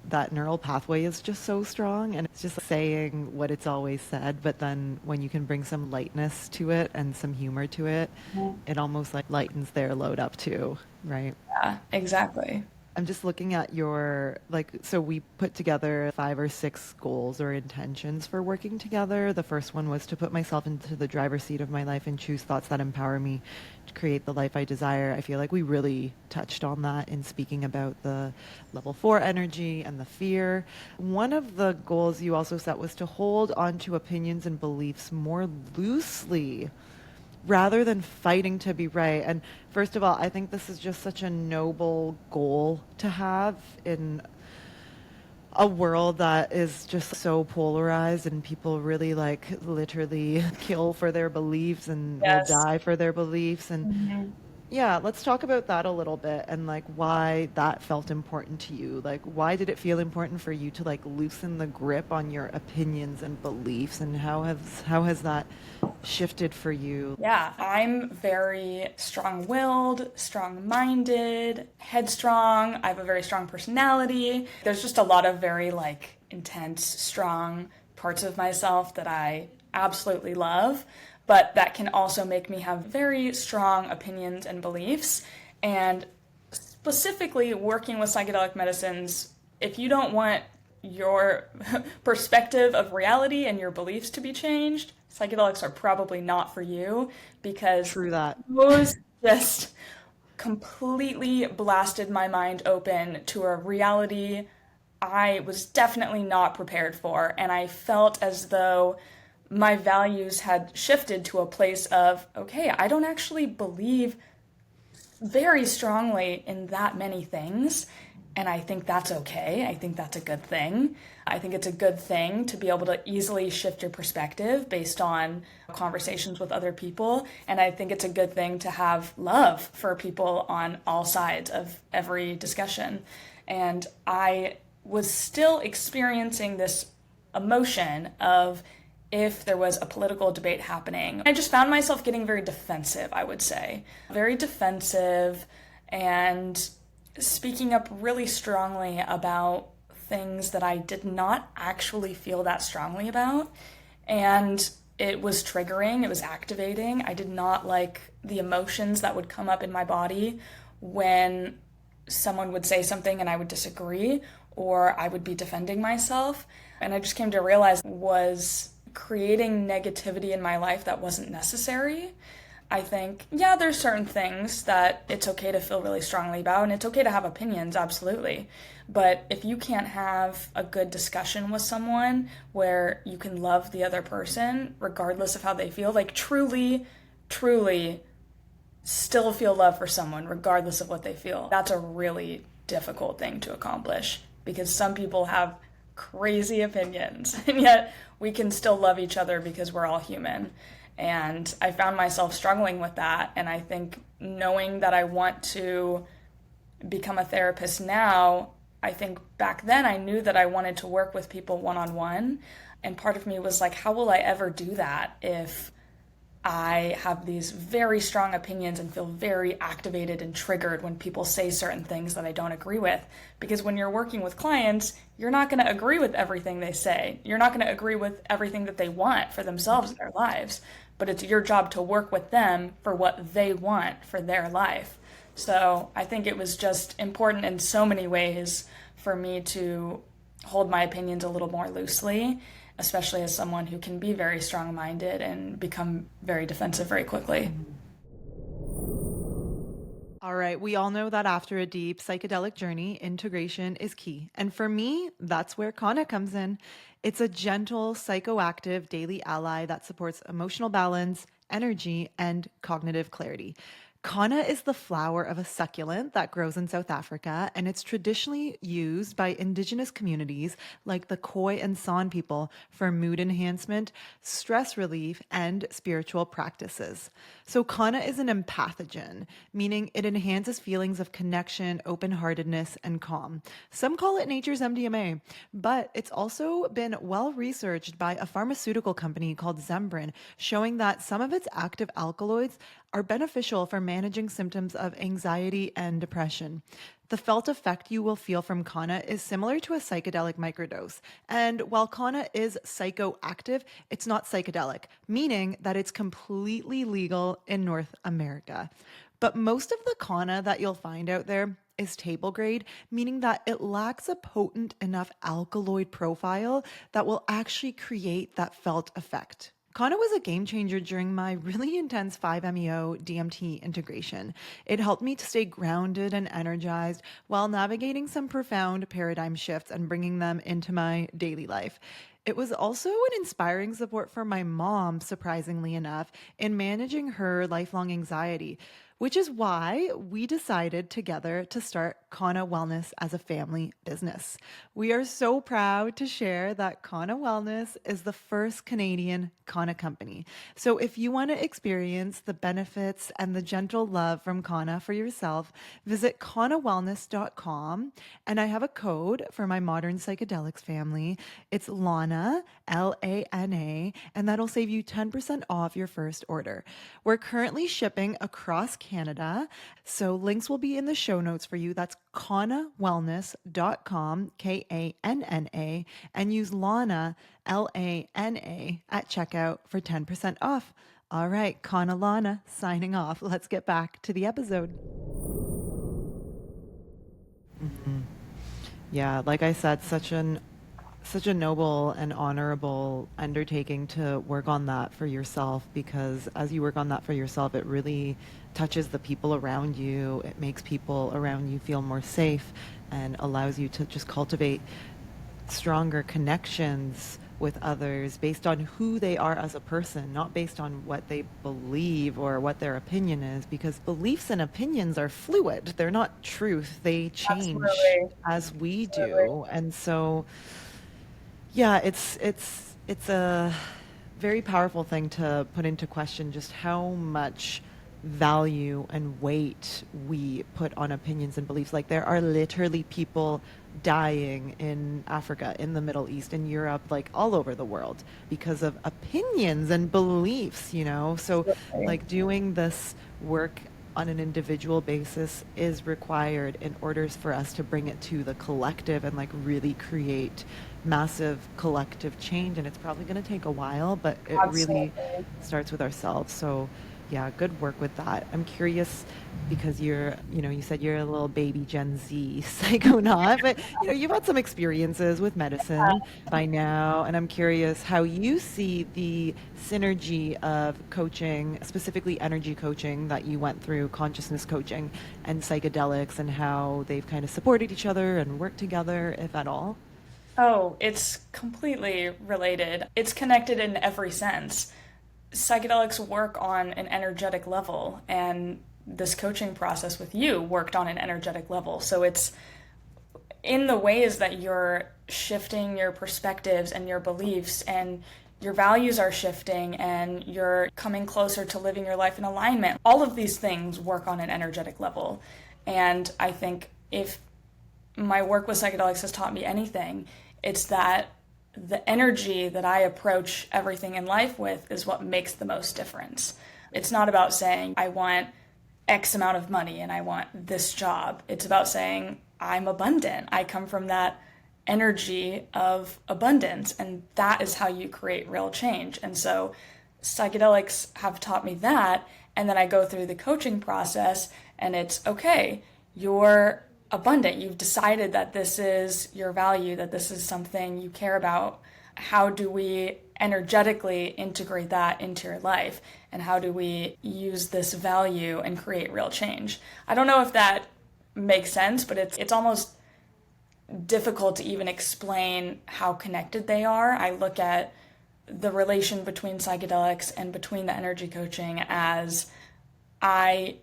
that neural pathway is just so strong and it's just saying what it's always said. But then when you can bring some lightness to it and some humor to it, it almost like lightens their load up too, right? Yeah, exactly. I'm just looking at your, like, so we put together 5 or 6 goals or intentions for working together. The first one was to put myself into the driver's seat of my life and choose thoughts that empower me to create the life I desire. I feel like we really touched on that in speaking about the level 4 energy and the fear. One of the goals you also set was to hold on to opinions and beliefs more loosely rather than fighting to be right. And first of all, I think this is just such a noble goal to have in a world that is just so polarized and people really like literally kill for their beliefs and will Yes. die for their beliefs. And Mhm. yeah, let's talk about that a little bit and like why that felt important to you. Like why did it feel important for you to like loosen the grip on your opinions and beliefs and how has that shifted for you? Yeah, I'm very strong-willed, strong-minded, headstrong. I have a very strong personality. There's just a lot of very like intense, strong parts of myself that I absolutely love, but that can also make me have very strong opinions and beliefs. And specifically working with psychedelic medicines, if you don't want your perspective of reality and your beliefs to be changed, psychedelics are probably not for you because True that. those just completely blasted my mind open to a reality I was definitely not prepared for. And I felt as though my values had shifted to a place of, okay, I don't actually believe very strongly in that many things. And I think that's okay. I think that's a good thing. I think it's a good thing to be able to easily shift your perspective based on conversations with other people. And I think it's a good thing to have love for people on all sides of every discussion. And I was still experiencing this emotion of if there was a political debate happening. I just found myself getting very defensive, I would say. Very defensive and speaking up really strongly about things that I did not actually feel that strongly about. And it was triggering, it was activating. I did not like the emotions that would come up in my body when someone would say something and I would disagree or I would be defending myself. And I just came to realize was creating negativity in my life that wasn't necessary. I think, yeah, there's certain things that it's okay to feel really strongly about, and it's okay to have opinions, absolutely. But if you can't have a good discussion with someone where you can love the other person, regardless of how they feel, like truly, truly still feel love for someone, regardless of what they feel, that's a really difficult thing to accomplish because some people have crazy opinions and yet we can still love each other because we're all human. And I found myself struggling with that. And I think knowing that I want to become a therapist now, I think back then I knew that I wanted to work with people one-on-one. And part of me was like, how will I ever do that if I have these very strong opinions and feel very activated and triggered when people say certain things that I don't agree with? Because when you're working with clients, you're not going to agree with everything they say. You're not going to agree with everything that they want for themselves in their lives. But it's your job to work with them for what they want for their life. So I think it was just important in so many ways for me to hold my opinions a little more loosely, especially as someone who can be very strong-minded and become very defensive very quickly. All right, we all know that after a deep psychedelic journey, integration is key. And for me, that's where Kana comes in. It's a gentle, psychoactive daily ally that supports emotional balance, energy, and cognitive clarity. Kana is the flower of a succulent that grows in South Africa, and it's traditionally used by indigenous communities like the Khoi and San people for mood enhancement, stress relief, and spiritual practices. So Kana is an empathogen, meaning it enhances feelings of connection, open-heartedness, and calm. Some call it nature's MDMA, but it's also been well researched by a pharmaceutical company called Zembrin, showing that some of its active alkaloids are beneficial for managing symptoms of anxiety and depression. The felt effect you will feel from Kana is similar to a psychedelic microdose. And while Kana is psychoactive, it's not psychedelic, meaning that it's completely legal in North America. But most of the Kana that you'll find out there is table grade, meaning that it lacks a potent enough alkaloid profile that will actually create that felt effect. Kana was a game changer during my really intense 5-MeO DMT integration. It helped me to stay grounded and energized while navigating some profound paradigm shifts and bringing them into my daily life. It was also an inspiring support for my mom, surprisingly enough, in managing her lifelong anxiety, which is why we decided together to start Kana Wellness as a family business. We are so proud to share that Kana Wellness is the first Canadian Kana company. So if you want to experience the benefits and the gentle love from Kana for yourself, visit kanawellness.com. And I have a code for my modern psychedelics family. It's Lana, Lana, and that'll save you 10% off your first order. We're currently shipping across Canada, so links will be in the show notes for you. That's kanawellness.com, Kanna, and use Lana, Lana, at checkout for 10% off. All right, Kana Lana signing off. Let's get back to the episode. Yeah, like I said, such a noble and honorable undertaking to work on that for yourself, because as you work on that for yourself, it really touches the people around you. It makes people around you feel more safe and allows you to just cultivate stronger connections with others based on who they are as a person, not based on what they believe or what their opinion is, because beliefs and opinions are fluid. They're not truth. They change Absolutely. as we do. And so yeah, it's a very powerful thing to put into question just how much value and weight we put on opinions and beliefs. Like there are literally people dying in Africa, in the Middle East, in Europe, like all over the world because of opinions and beliefs, you know? So like doing this work on an individual basis is required in order for us to bring it to the collective and like really create massive collective change. And it's probably going to take a while, but it really starts with ourselves. So yeah, good work with that. I'm curious because you said you're a little baby Gen Z psychonaut, but you've had some experiences with medicine by now, and I'm curious how you see the synergy of coaching, specifically energy coaching that you went through, consciousness coaching, and psychedelics, and how they've kind of supported each other and worked together, if at all. Oh, it's completely related. It's connected in every sense. Psychedelics work on an energetic level, and this coaching process with you worked on an energetic level. So it's in the ways that you're shifting your perspectives and your beliefs, and your values are shifting, and you're coming closer to living your life in alignment. All of these things work on an energetic level. And I think if my work with psychedelics has taught me anything, it's that the energy that I approach everything in life with is what makes the most difference. It's not about saying, I want X amount of money and I want this job. It's about saying, I'm abundant. I come from that energy of abundance, and that is how you create real change. And so psychedelics have taught me that, and then I go through the coaching process and it's okay, you're abundant. You've decided that this is your value, that this is something you care about. How do we energetically integrate that into your life? And how do we use this value and create real change? I don't know if that makes sense, but it's almost difficult to even explain how connected they are. I look at the relation between psychedelics and between the energy coaching as I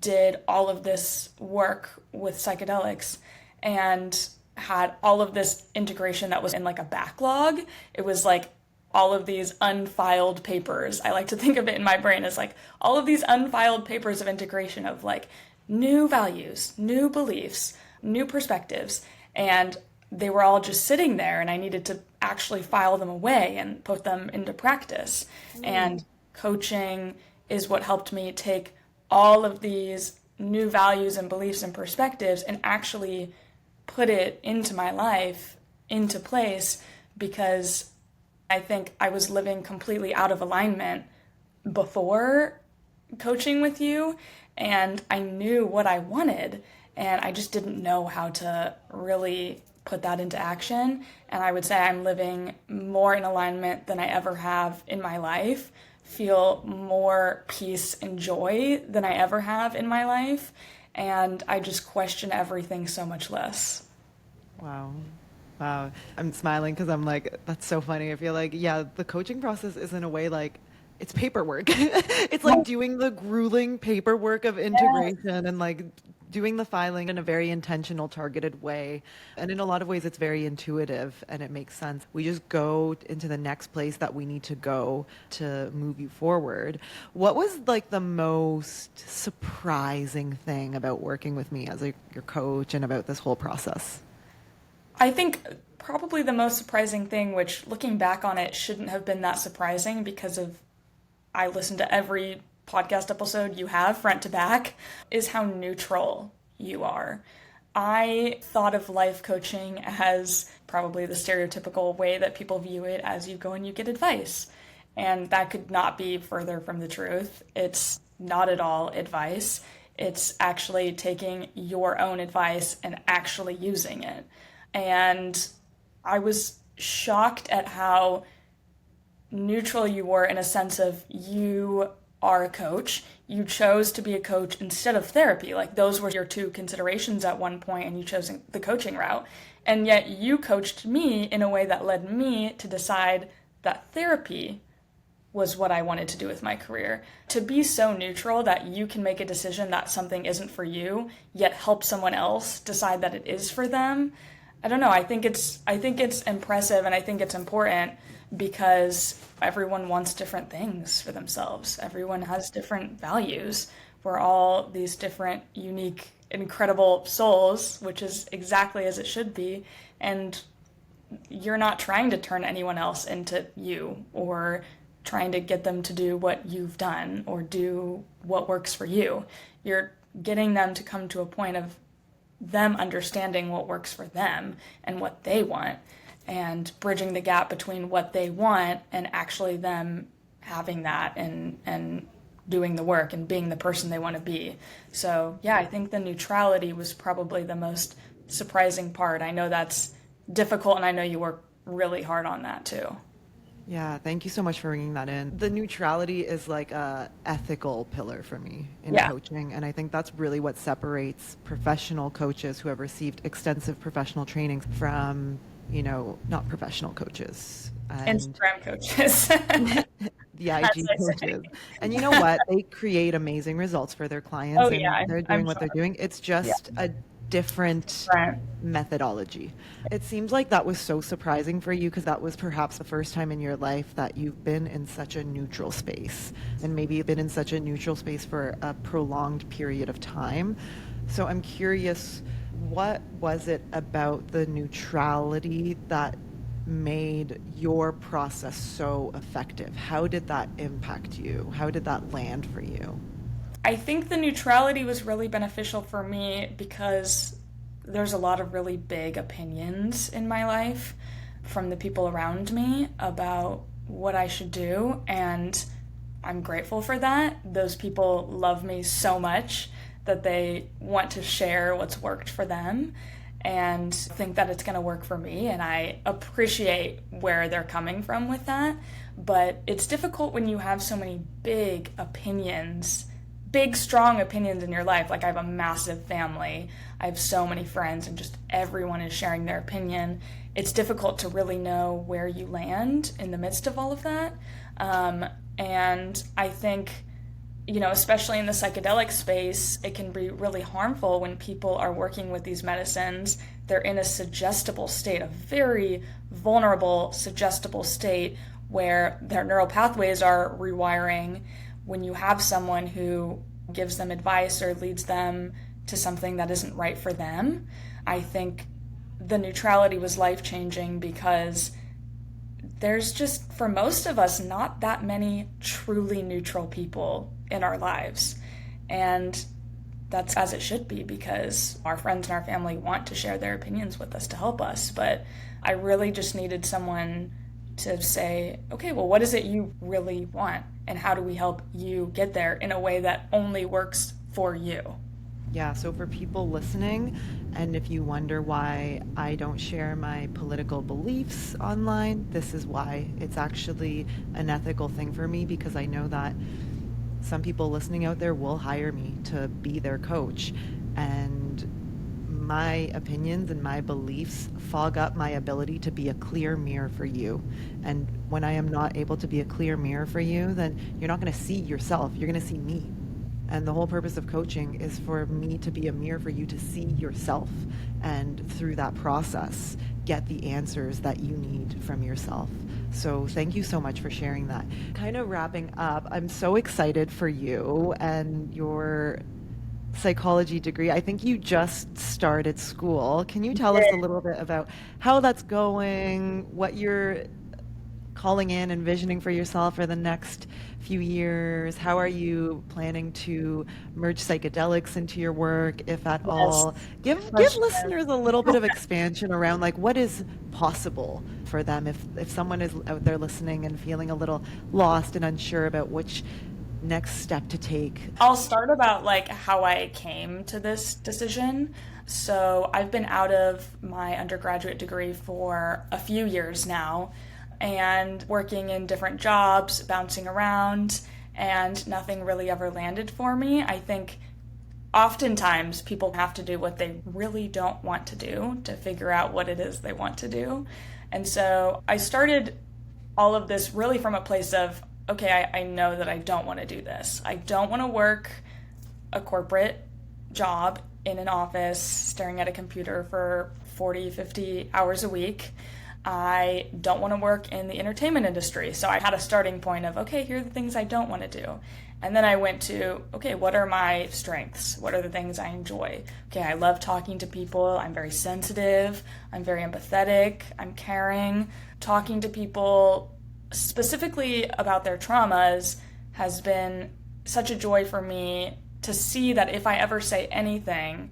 did all of this work with psychedelics and had all of this integration that was in like a backlog. It was like all of these unfiled papers. I like to think of it in my brain as like all of these unfiled papers of integration of like new values, new beliefs, new perspectives. And they were all just sitting there, and I needed to actually file them away and put them into practice. And coaching is what helped me take all of these new values and beliefs and perspectives and actually put it into my life, into place, because I think I was living completely out of alignment before coaching with you, and I knew what I wanted, and I just didn't know how to really put that into action. And I would say I'm living more in alignment than I ever have in my life, feel more peace and joy than I ever have in my life, and I just question everything so much less. Wow. Wow. I'm smiling because I'm like, that's so funny. I feel like, yeah, the coaching process is in a way like, it's paperwork. It's like doing the grueling paperwork of integration and like doing the filing in a very intentional, targeted way. And in a lot of ways, it's very intuitive and it makes sense. We just go into the next place that we need to go to move you forward. What was like the most surprising thing about working with me as your coach and about this whole process? I think probably the most surprising thing, which looking back on it shouldn't have been that surprising because of I listened to every podcast episode you have front to back, is how neutral you are. I thought of life coaching as probably the stereotypical way that people view it, as you go and you get advice. And that could not be further from the truth. It's not at all advice. It's actually taking your own advice and actually using it. And I was shocked at how neutral you were, in a sense of you are a coach. You chose to be a coach instead of therapy. Like those were your two considerations at one point, and you chose the coaching route. And yet you coached me in a way that led me to decide that therapy was what I wanted to do with my career. To be so neutral that you can make a decision that something isn't for you, yet help someone else decide that it is for them. I don't know. I think it's impressive, and I think it's important because everyone wants different things for themselves. Everyone has different values. We're all these different, unique, incredible souls, which is exactly as it should be. And you're not trying to turn anyone else into you or trying to get them to do what you've done or do what works for you. You're getting them to come to a point of them understanding what works for them and what they want, and bridging the gap between what they want and actually them having that and doing the work and being the person they want to be. So yeah, I think the neutrality was probably the most surprising part. I know that's difficult, and I know you work really hard on that too. Yeah, thank you so much for bringing that in. The neutrality is like a ethical pillar for me in coaching, and I think that's really what separates professional coaches who have received extensive professional training from, not professional coaches. Instagram coaches. the as IG I say. coaches. And you know what? They create amazing results for their clients Oh and yeah, they're doing I'm what they're sure. doing. It's Yeah, just a different right. methodology. It seems like that was so surprising for you because that was perhaps the first time in your life that you've been in such a neutral space, and maybe you've been in such a neutral space for a prolonged period of time. So I'm curious, what was it about the neutrality that made your process so effective? How did that impact you? How did that land for you? I think the neutrality was really beneficial for me because there's a lot of really big opinions in my life from the people around me about what I should do, and I'm grateful for that. Those people love me so much that they want to share what's worked for them and think that it's going to work for me, and I appreciate where they're coming from with that. But it's difficult when you have so many big opinions, big, strong opinions in your life. Like, I have a massive family, I have so many friends, and just everyone is sharing their opinion. It's difficult to really know where you land in the midst of all of that. And I think, especially in the psychedelic space, it can be really harmful when people are working with these medicines. They're in a suggestible state, a very vulnerable, suggestible state where their neural pathways are rewiring. When you have someone who gives them advice or leads them to something that isn't right for them, I think the neutrality was life-changing because there's just, for most of us, not that many truly neutral people in our lives. And that's as it should be, because our friends and our family want to share their opinions with us to help us. But I really just needed someone to say, okay, well, what is it you really want? And how do we help you get there in a way that only works for you? Yeah, so for people listening, and if you wonder why I don't share my political beliefs online, this is why. It's actually an ethical thing for me because I know that some people listening out there will hire me to be their coach. And my opinions and my beliefs fog up my ability to be a clear mirror for you. And when I am not able to be a clear mirror for you, then you're not going to see yourself, you're going to see me. And the whole purpose of coaching is for me to be a mirror for you to see yourself, and through that process, get the answers that you need from yourself. So thank you so much for sharing that. Kind of wrapping up, I'm so excited for you and your psychology degree. I think you just started school. Can you tell us a little bit about how that's going, what you're calling in, envisioning for yourself for the next few years? How are you planning to merge psychedelics into your work, if at all? Give listeners a little bit of expansion around like what is possible for them if someone is out there listening and feeling a little lost and unsure about which next step to take. I'll start about like how I came to this decision. So I've been out of my undergraduate degree for a few years now, and working in different jobs, bouncing around, and nothing really ever landed for me. I think oftentimes people have to do what they really don't want to do to figure out what it is they want to do. And so I started all of this really from a place of, okay, I know that I don't want to do this. I don't want to work a corporate job in an office staring at a computer for 40, 50 hours a week. I don't want to work in the entertainment industry. So I had a starting point of, okay, here are the things I don't want to do. And then I went to, okay, what are my strengths? What are the things I enjoy? Okay, I love talking to people. I'm very sensitive. I'm very empathetic. I'm caring. Talking to people specifically about their traumas has been such a joy for me to see that if I ever say anything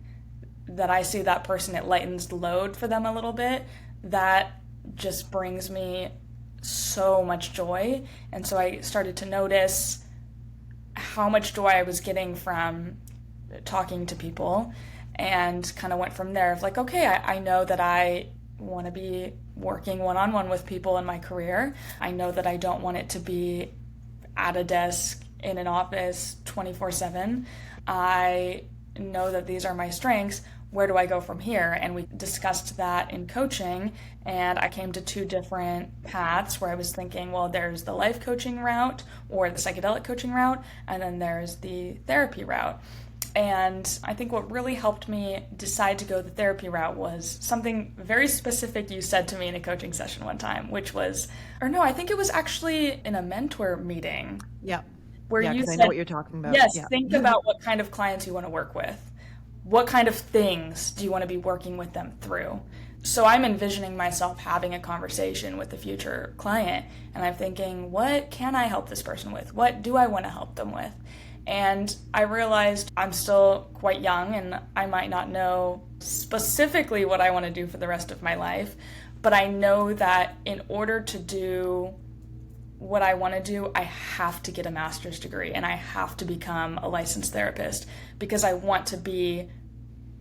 that I see that person, it lightens the load for them a little bit. That just brings me so much joy. And so I started to notice how much joy I was getting from talking to people, and kind of went from there of like, okay, I know that I want to be working one-on-one with people in my career. I know that I don't want it to be at a desk in an office 24/7. I know that these are my strengths. where do I go from here? And we discussed that in coaching, and I came to two different paths where I was thinking, well, there's the life coaching route or the psychedelic coaching route, and then there's the therapy route. And I think what really helped me decide to go the therapy route was something very specific you said to me in a coaching session one time, which was, or no, I think it was actually in a mentor meeting. Yeah. Where you said, I know what you're talking about. Yes, Yeah. think about what kind of clients you want to work with. What kind of things do you want to be working with them through? So I'm envisioning myself having a conversation with a future client, and I'm thinking, what can I help this person with? What do I want to help them with? And I realized I'm still quite young and I might not know specifically what I want to do for the rest of my life, but I know that in order to do what I want to do, I have to get a master's degree and I have to become a licensed therapist because I want to be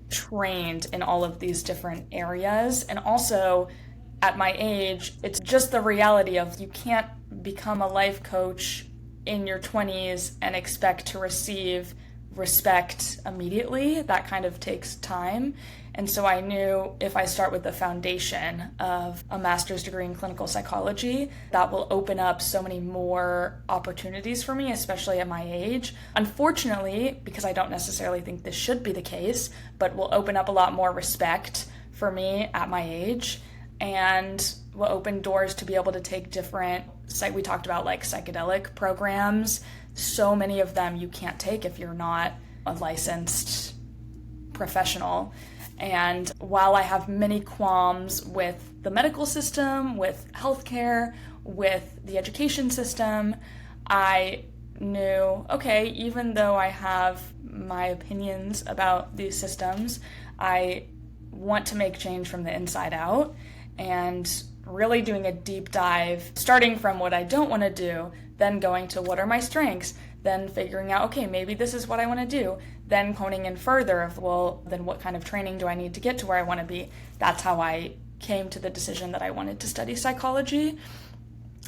trained in all of these different areas. And also, at my age, it's just the reality of you can't become a life coach in your 20s and expect to receive respect immediately. That kind of takes time. And so I knew if I start with the foundation of a master's degree in clinical psychology, that will open up so many more opportunities for me, especially at my age. Unfortunately, because I don't necessarily think this should be the case, but will open up a lot more respect for me at my age and will open doors to be able to take different, like we talked about, like psychedelic programs. So many of them you can't take if you're not a licensed professional. And while I have many qualms with the medical system, with healthcare, with the education system, I knew, okay, even though I have my opinions about these systems, I want to make change from the inside out. And really doing a deep dive, starting from what I don't want to do, then going to what are my strengths, then figuring out, okay, maybe this is what I want to do, then honing in further of, well, then what kind of training do I need to get to where I want to be? That's how I came to the decision that I wanted to study psychology.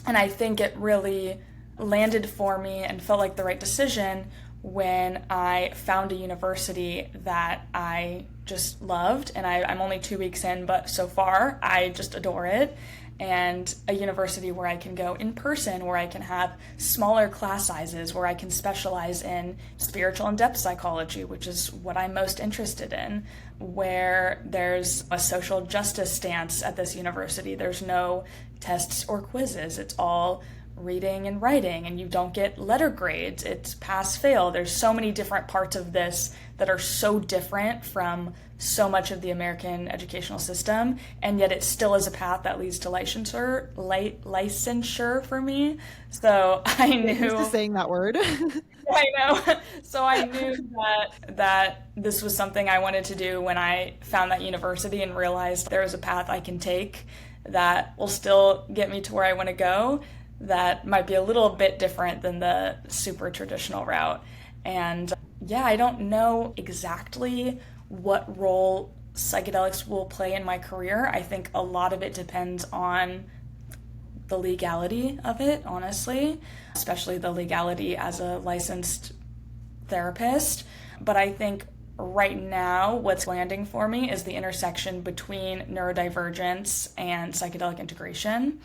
And I think it really landed for me and felt like the right decision when I found a university that I just loved, and I'm only 2 weeks in, but so far I just adore it, and a university where I can go in person, where I can have smaller class sizes, where I can specialize in spiritual and depth psychology, which is what I'm most interested in, where there's a social justice stance at this university. There's no tests or quizzes. It's all reading and writing, and you don't get letter grades. It's pass-fail. There's so many different parts of this that are so different from so much of the American educational system, and yet it still is a path that leads to licensure for me. So I knew... Used to saying that word. I know. So I knew that this was something I wanted to do when I found that university and realized there was a path I can take that will still get me to where I want to go, that might be a little bit different than the super traditional route. And yeah, I don't know exactly what role psychedelics will play in my career. I think a lot of it depends on the legality of it, honestly, especially the legality as a licensed therapist. But I think right now what's landing for me is the intersection between neurodivergence and psychedelic integration.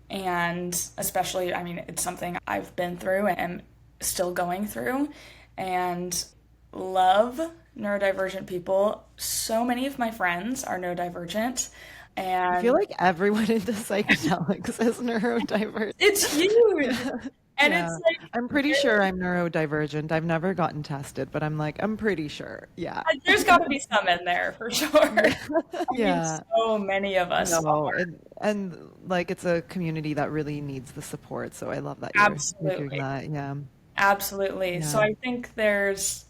And especially, I mean, it's something I've been through and am still going through, and love neurodivergent people. So many of my friends are neurodivergent. And I feel like everyone into psychedelics is neurodivergent. It's huge. And Yeah. it's like, I'm pretty sure I'm neurodivergent. I've never gotten tested, but I'm pretty sure. Yeah. there's got to be some in there for sure. I Yeah. mean, so many of us No, are. and like it's a community that really needs the support. So I love that you're Absolutely. doing that. Yeah. Absolutely. So Yeah. I think there's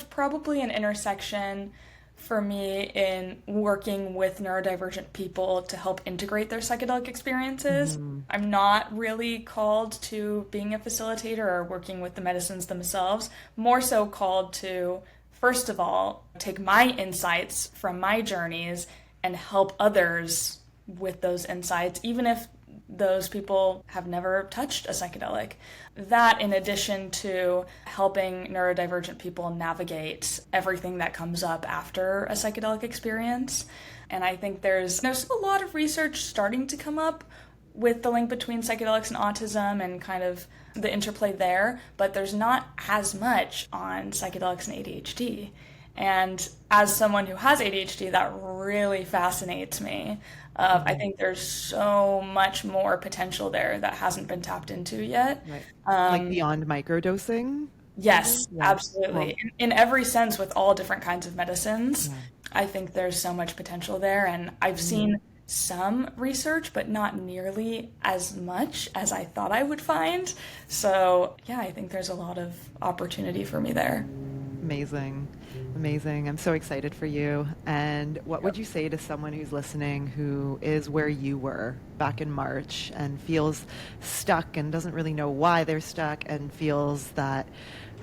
probably an intersection for me in working with neurodivergent people to help integrate their psychedelic experiences. I'm not really called to being a facilitator or working with the medicines themselves, more so called to, first of all, take my insights from my journeys and help others with those insights, even if those people have never touched a psychedelic. That, in addition to helping neurodivergent people navigate everything that comes up after a psychedelic experience. And I think there's a lot of research starting to come up with the link between psychedelics and autism and kind of the interplay there, but there's not as much on psychedelics and ADHD. And as someone who has ADHD, that really fascinates me. I think there's so much more potential there that hasn't been tapped into yet. Right. Like beyond microdosing? Yes, Yeah. absolutely. Well, In every sense, with all different kinds of medicines, yeah. I think there's so much potential there. And I've seen some research, but not nearly as much as I thought I would find. So yeah, I think there's a lot of opportunity for me there. Amazing. Amazing. I'm so excited for you. And what would you say to someone who's listening who is where you were back in March and feels stuck and doesn't really know why they're stuck and feels that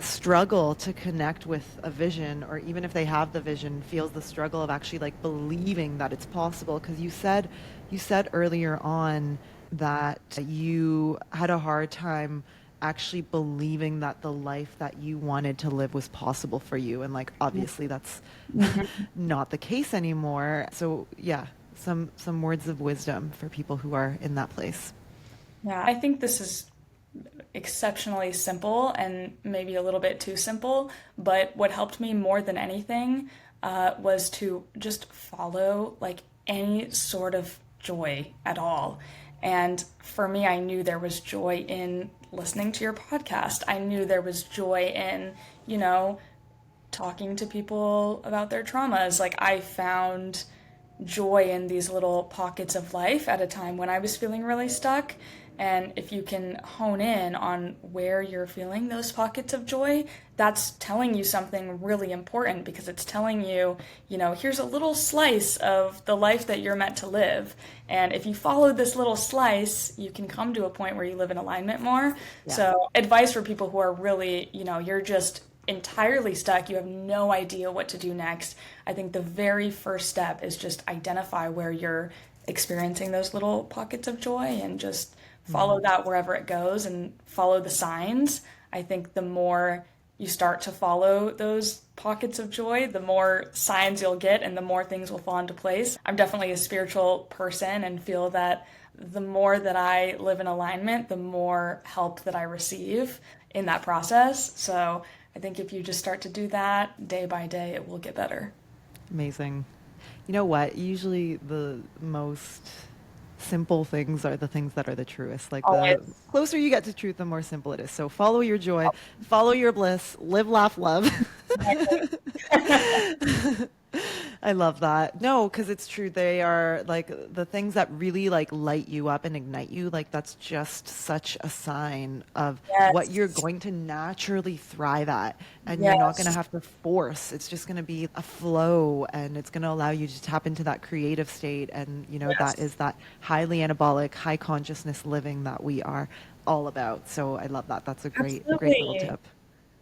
struggle to connect with a vision, or even if they have the vision, feels the struggle of actually like believing that it's possible? Because you said earlier on that you had a hard time actually believing that the life that you wanted to live was possible for you, and like obviously that's not the case anymore. So yeah, some words of wisdom for people who are in that place. Yeah, I think this is exceptionally simple and maybe a little bit too simple, but what helped me more than anything was to just follow like any sort of joy at all. And for me, I knew there was joy in listening to your podcast. I knew there was joy in, talking to people about their traumas. Like I found joy in these little pockets of life at a time when I was feeling really stuck. And if you can hone in on where you're feeling those pockets of joy, that's telling you something really important, because it's telling you, here's a little slice of the life that you're meant to live. And if you follow this little slice, you can come to a point where you live in alignment more. Yeah. So advice for people who are really, you're just entirely stuck, you have no idea what to do next. I think the very first step is just identify where you're experiencing those little pockets of joy and just follow that wherever it goes and follow the signs. I think the more you start to follow those pockets of joy, the more signs you'll get and the more things will fall into place. I'm definitely a spiritual person and feel that the more that I live in alignment, the more help that I receive in that process. So I think if you just start to do that day by day, it will get better. Amazing. You know what? Usually the most simple things are the things that are the truest. Like the closer you get to truth, the more simple it is. So follow your joy, follow your bliss, live, laugh, love. I love that. No, because it's true. They are like the things that really like light you up and ignite you. Like that's just such a sign of what you're going to naturally thrive at. And you're not going to have to force. It's just going to be a flow, and it's going to allow you to tap into that creative state. And, that is that highly anabolic, high consciousness living that we are all about. So I love that. That's a great little tip.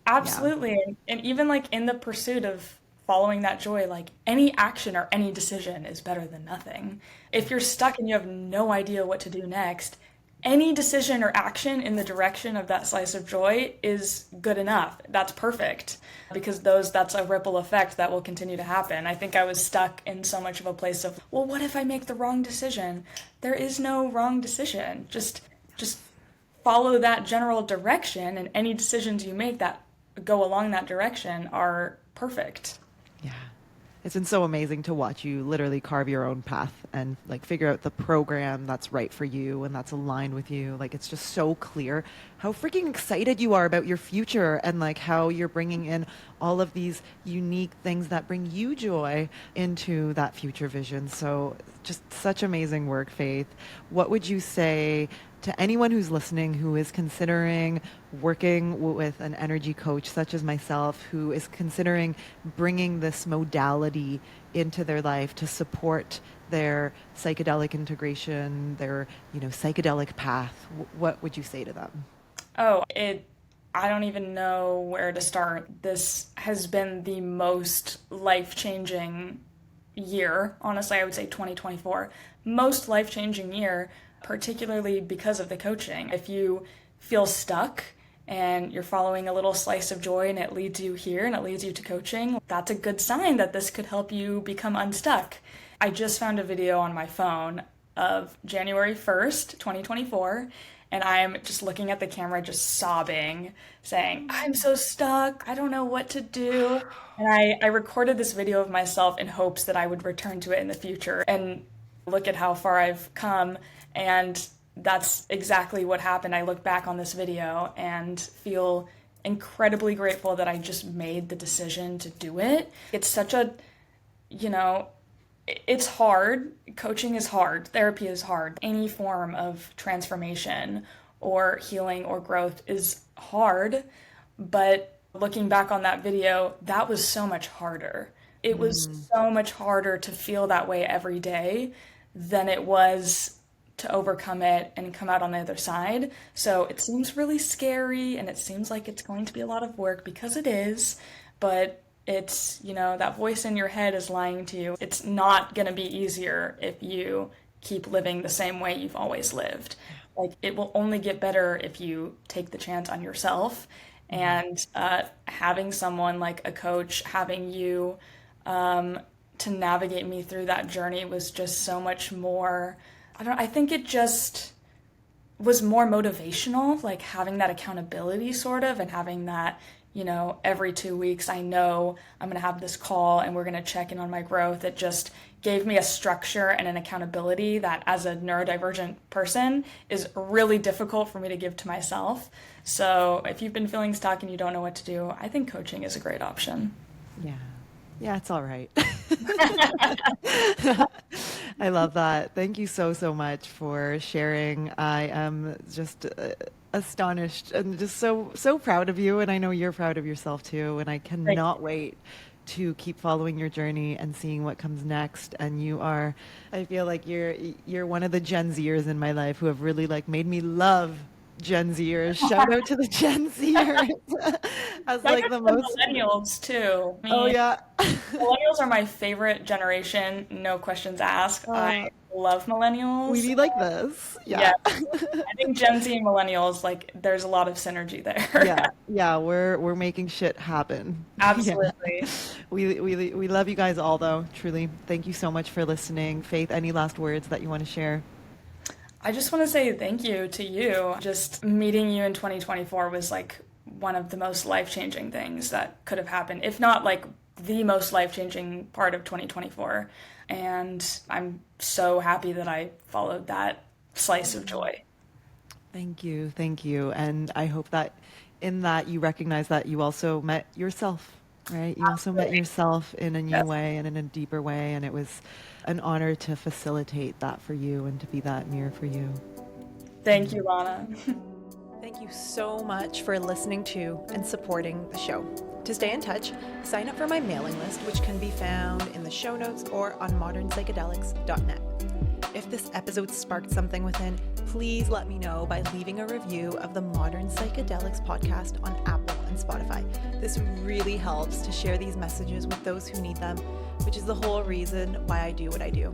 Absolutely. Yeah. And even like in the pursuit of following that joy, like any action or any decision is better than nothing. If you're stuck and you have no idea what to do next, any decision or action in the direction of that slice of joy is good enough. That's perfect, because that's a ripple effect that will continue to happen. I think I was stuck in so much of a place of, well, what if I make the wrong decision? There is no wrong decision. Just follow that general direction, and any decisions you make that go along that direction are perfect. Yeah. It's been so amazing to watch you literally carve your own path and like figure out the program that's right for you and that's aligned with you. Like it's just so clear how freaking excited you are about your future, and like how you're bringing in all of these unique things that bring you joy into that future vision. So just such amazing work, Faith. What would you say to anyone who's listening who is considering working with an energy coach such as myself, who is considering bringing this modality into their life to support their psychedelic integration, their, psychedelic path? What would you say to them? I don't even know where to start. This has been the most life-changing year. Honestly, I would say 2024. Most life-changing year particularly because of the coaching. If you feel stuck and you're following a little slice of joy and it leads you here and it leads you to coaching, that's a good sign that this could help you become unstuck. I just found a video on my phone of January 1st, 2024, and I'm just looking at the camera, just sobbing, saying, I'm so stuck, I don't know what to do. And I recorded this video of myself in hopes that I would return to it in the future. And look at how far I've come. And that's exactly what happened. I look back on this video and feel incredibly grateful that I just made the decision to do it. It's such a, it's hard. Coaching is hard. Therapy is hard. Any form of transformation or healing or growth is hard. But looking back on that video, that was so much harder. It was so much harder to feel that way every day than it was to overcome it and come out on the other side. So it seems really scary and it seems like it's going to be a lot of work, because it is, but it's, that voice in your head is lying to you. It's not going to be easier if you keep living the same way you've always lived. Like, it will only get better if you take the chance on yourself. And having someone like a coach, having you to navigate me through that journey was just so much more, I think it just was more motivational, like having that accountability sort of, and having that, every 2 weeks, I know I'm going to have this call and we're going to check in on my growth. It just gave me a structure and an accountability that, as a neurodivergent person, is really difficult for me to give to myself. So if you've been feeling stuck and you don't know what to do, I think coaching is a great option. Yeah, it's all right. I love that. Thank you so much for sharing. I am just astonished and just so proud of you. And I know you're proud of yourself too. And I cannot wait to keep following your journey and seeing what comes next. And I feel like you're one of the Gen Zers in my life who have really made me love Gen Zers. Shout out to the Gen Zers. As the most millennials too. Millennials are my favorite generation, no questions asked. I love millennials. We need this. Yeah. I think Gen Z and millennials, there's a lot of synergy there. Yeah, we're making shit happen. Absolutely. Yeah. We love you guys all, though, truly. Thank you so much for listening. Faith, any last words that you want to share? I just want to say thank you to you. Just meeting you in 2024 was one of the most life-changing things that could have happened, if not the most life-changing part of 2024. And I'm so happy that I followed that slice of joy. Thank you. And I hope that in that you recognize that you also met yourself, right? You also met yourself in a new way and in a deeper way. And it was an honor to facilitate that for you and to be that mirror for you. Thank you, Lana. Thank you so much for listening to and supporting the show. To stay in touch, sign up for my mailing list, which can be found in the show notes or on modernpsychedelics.net. If this episode sparked something within, please let me know by leaving a review of the Modern Psychedelics podcast on Apple and Spotify. This really helps to share these messages with those who need them, which is the whole reason why I do what I do.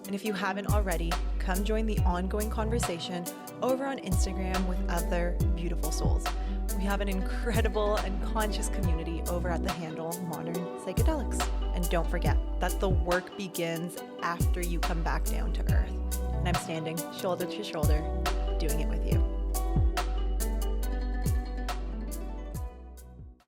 And if you haven't already, come join the ongoing conversation over on Instagram with other beautiful souls. We have an incredible and conscious community over at the handle Modern Psychedelics. And don't forget that the work begins after you come back down to earth. And I'm standing shoulder to shoulder, doing it with you.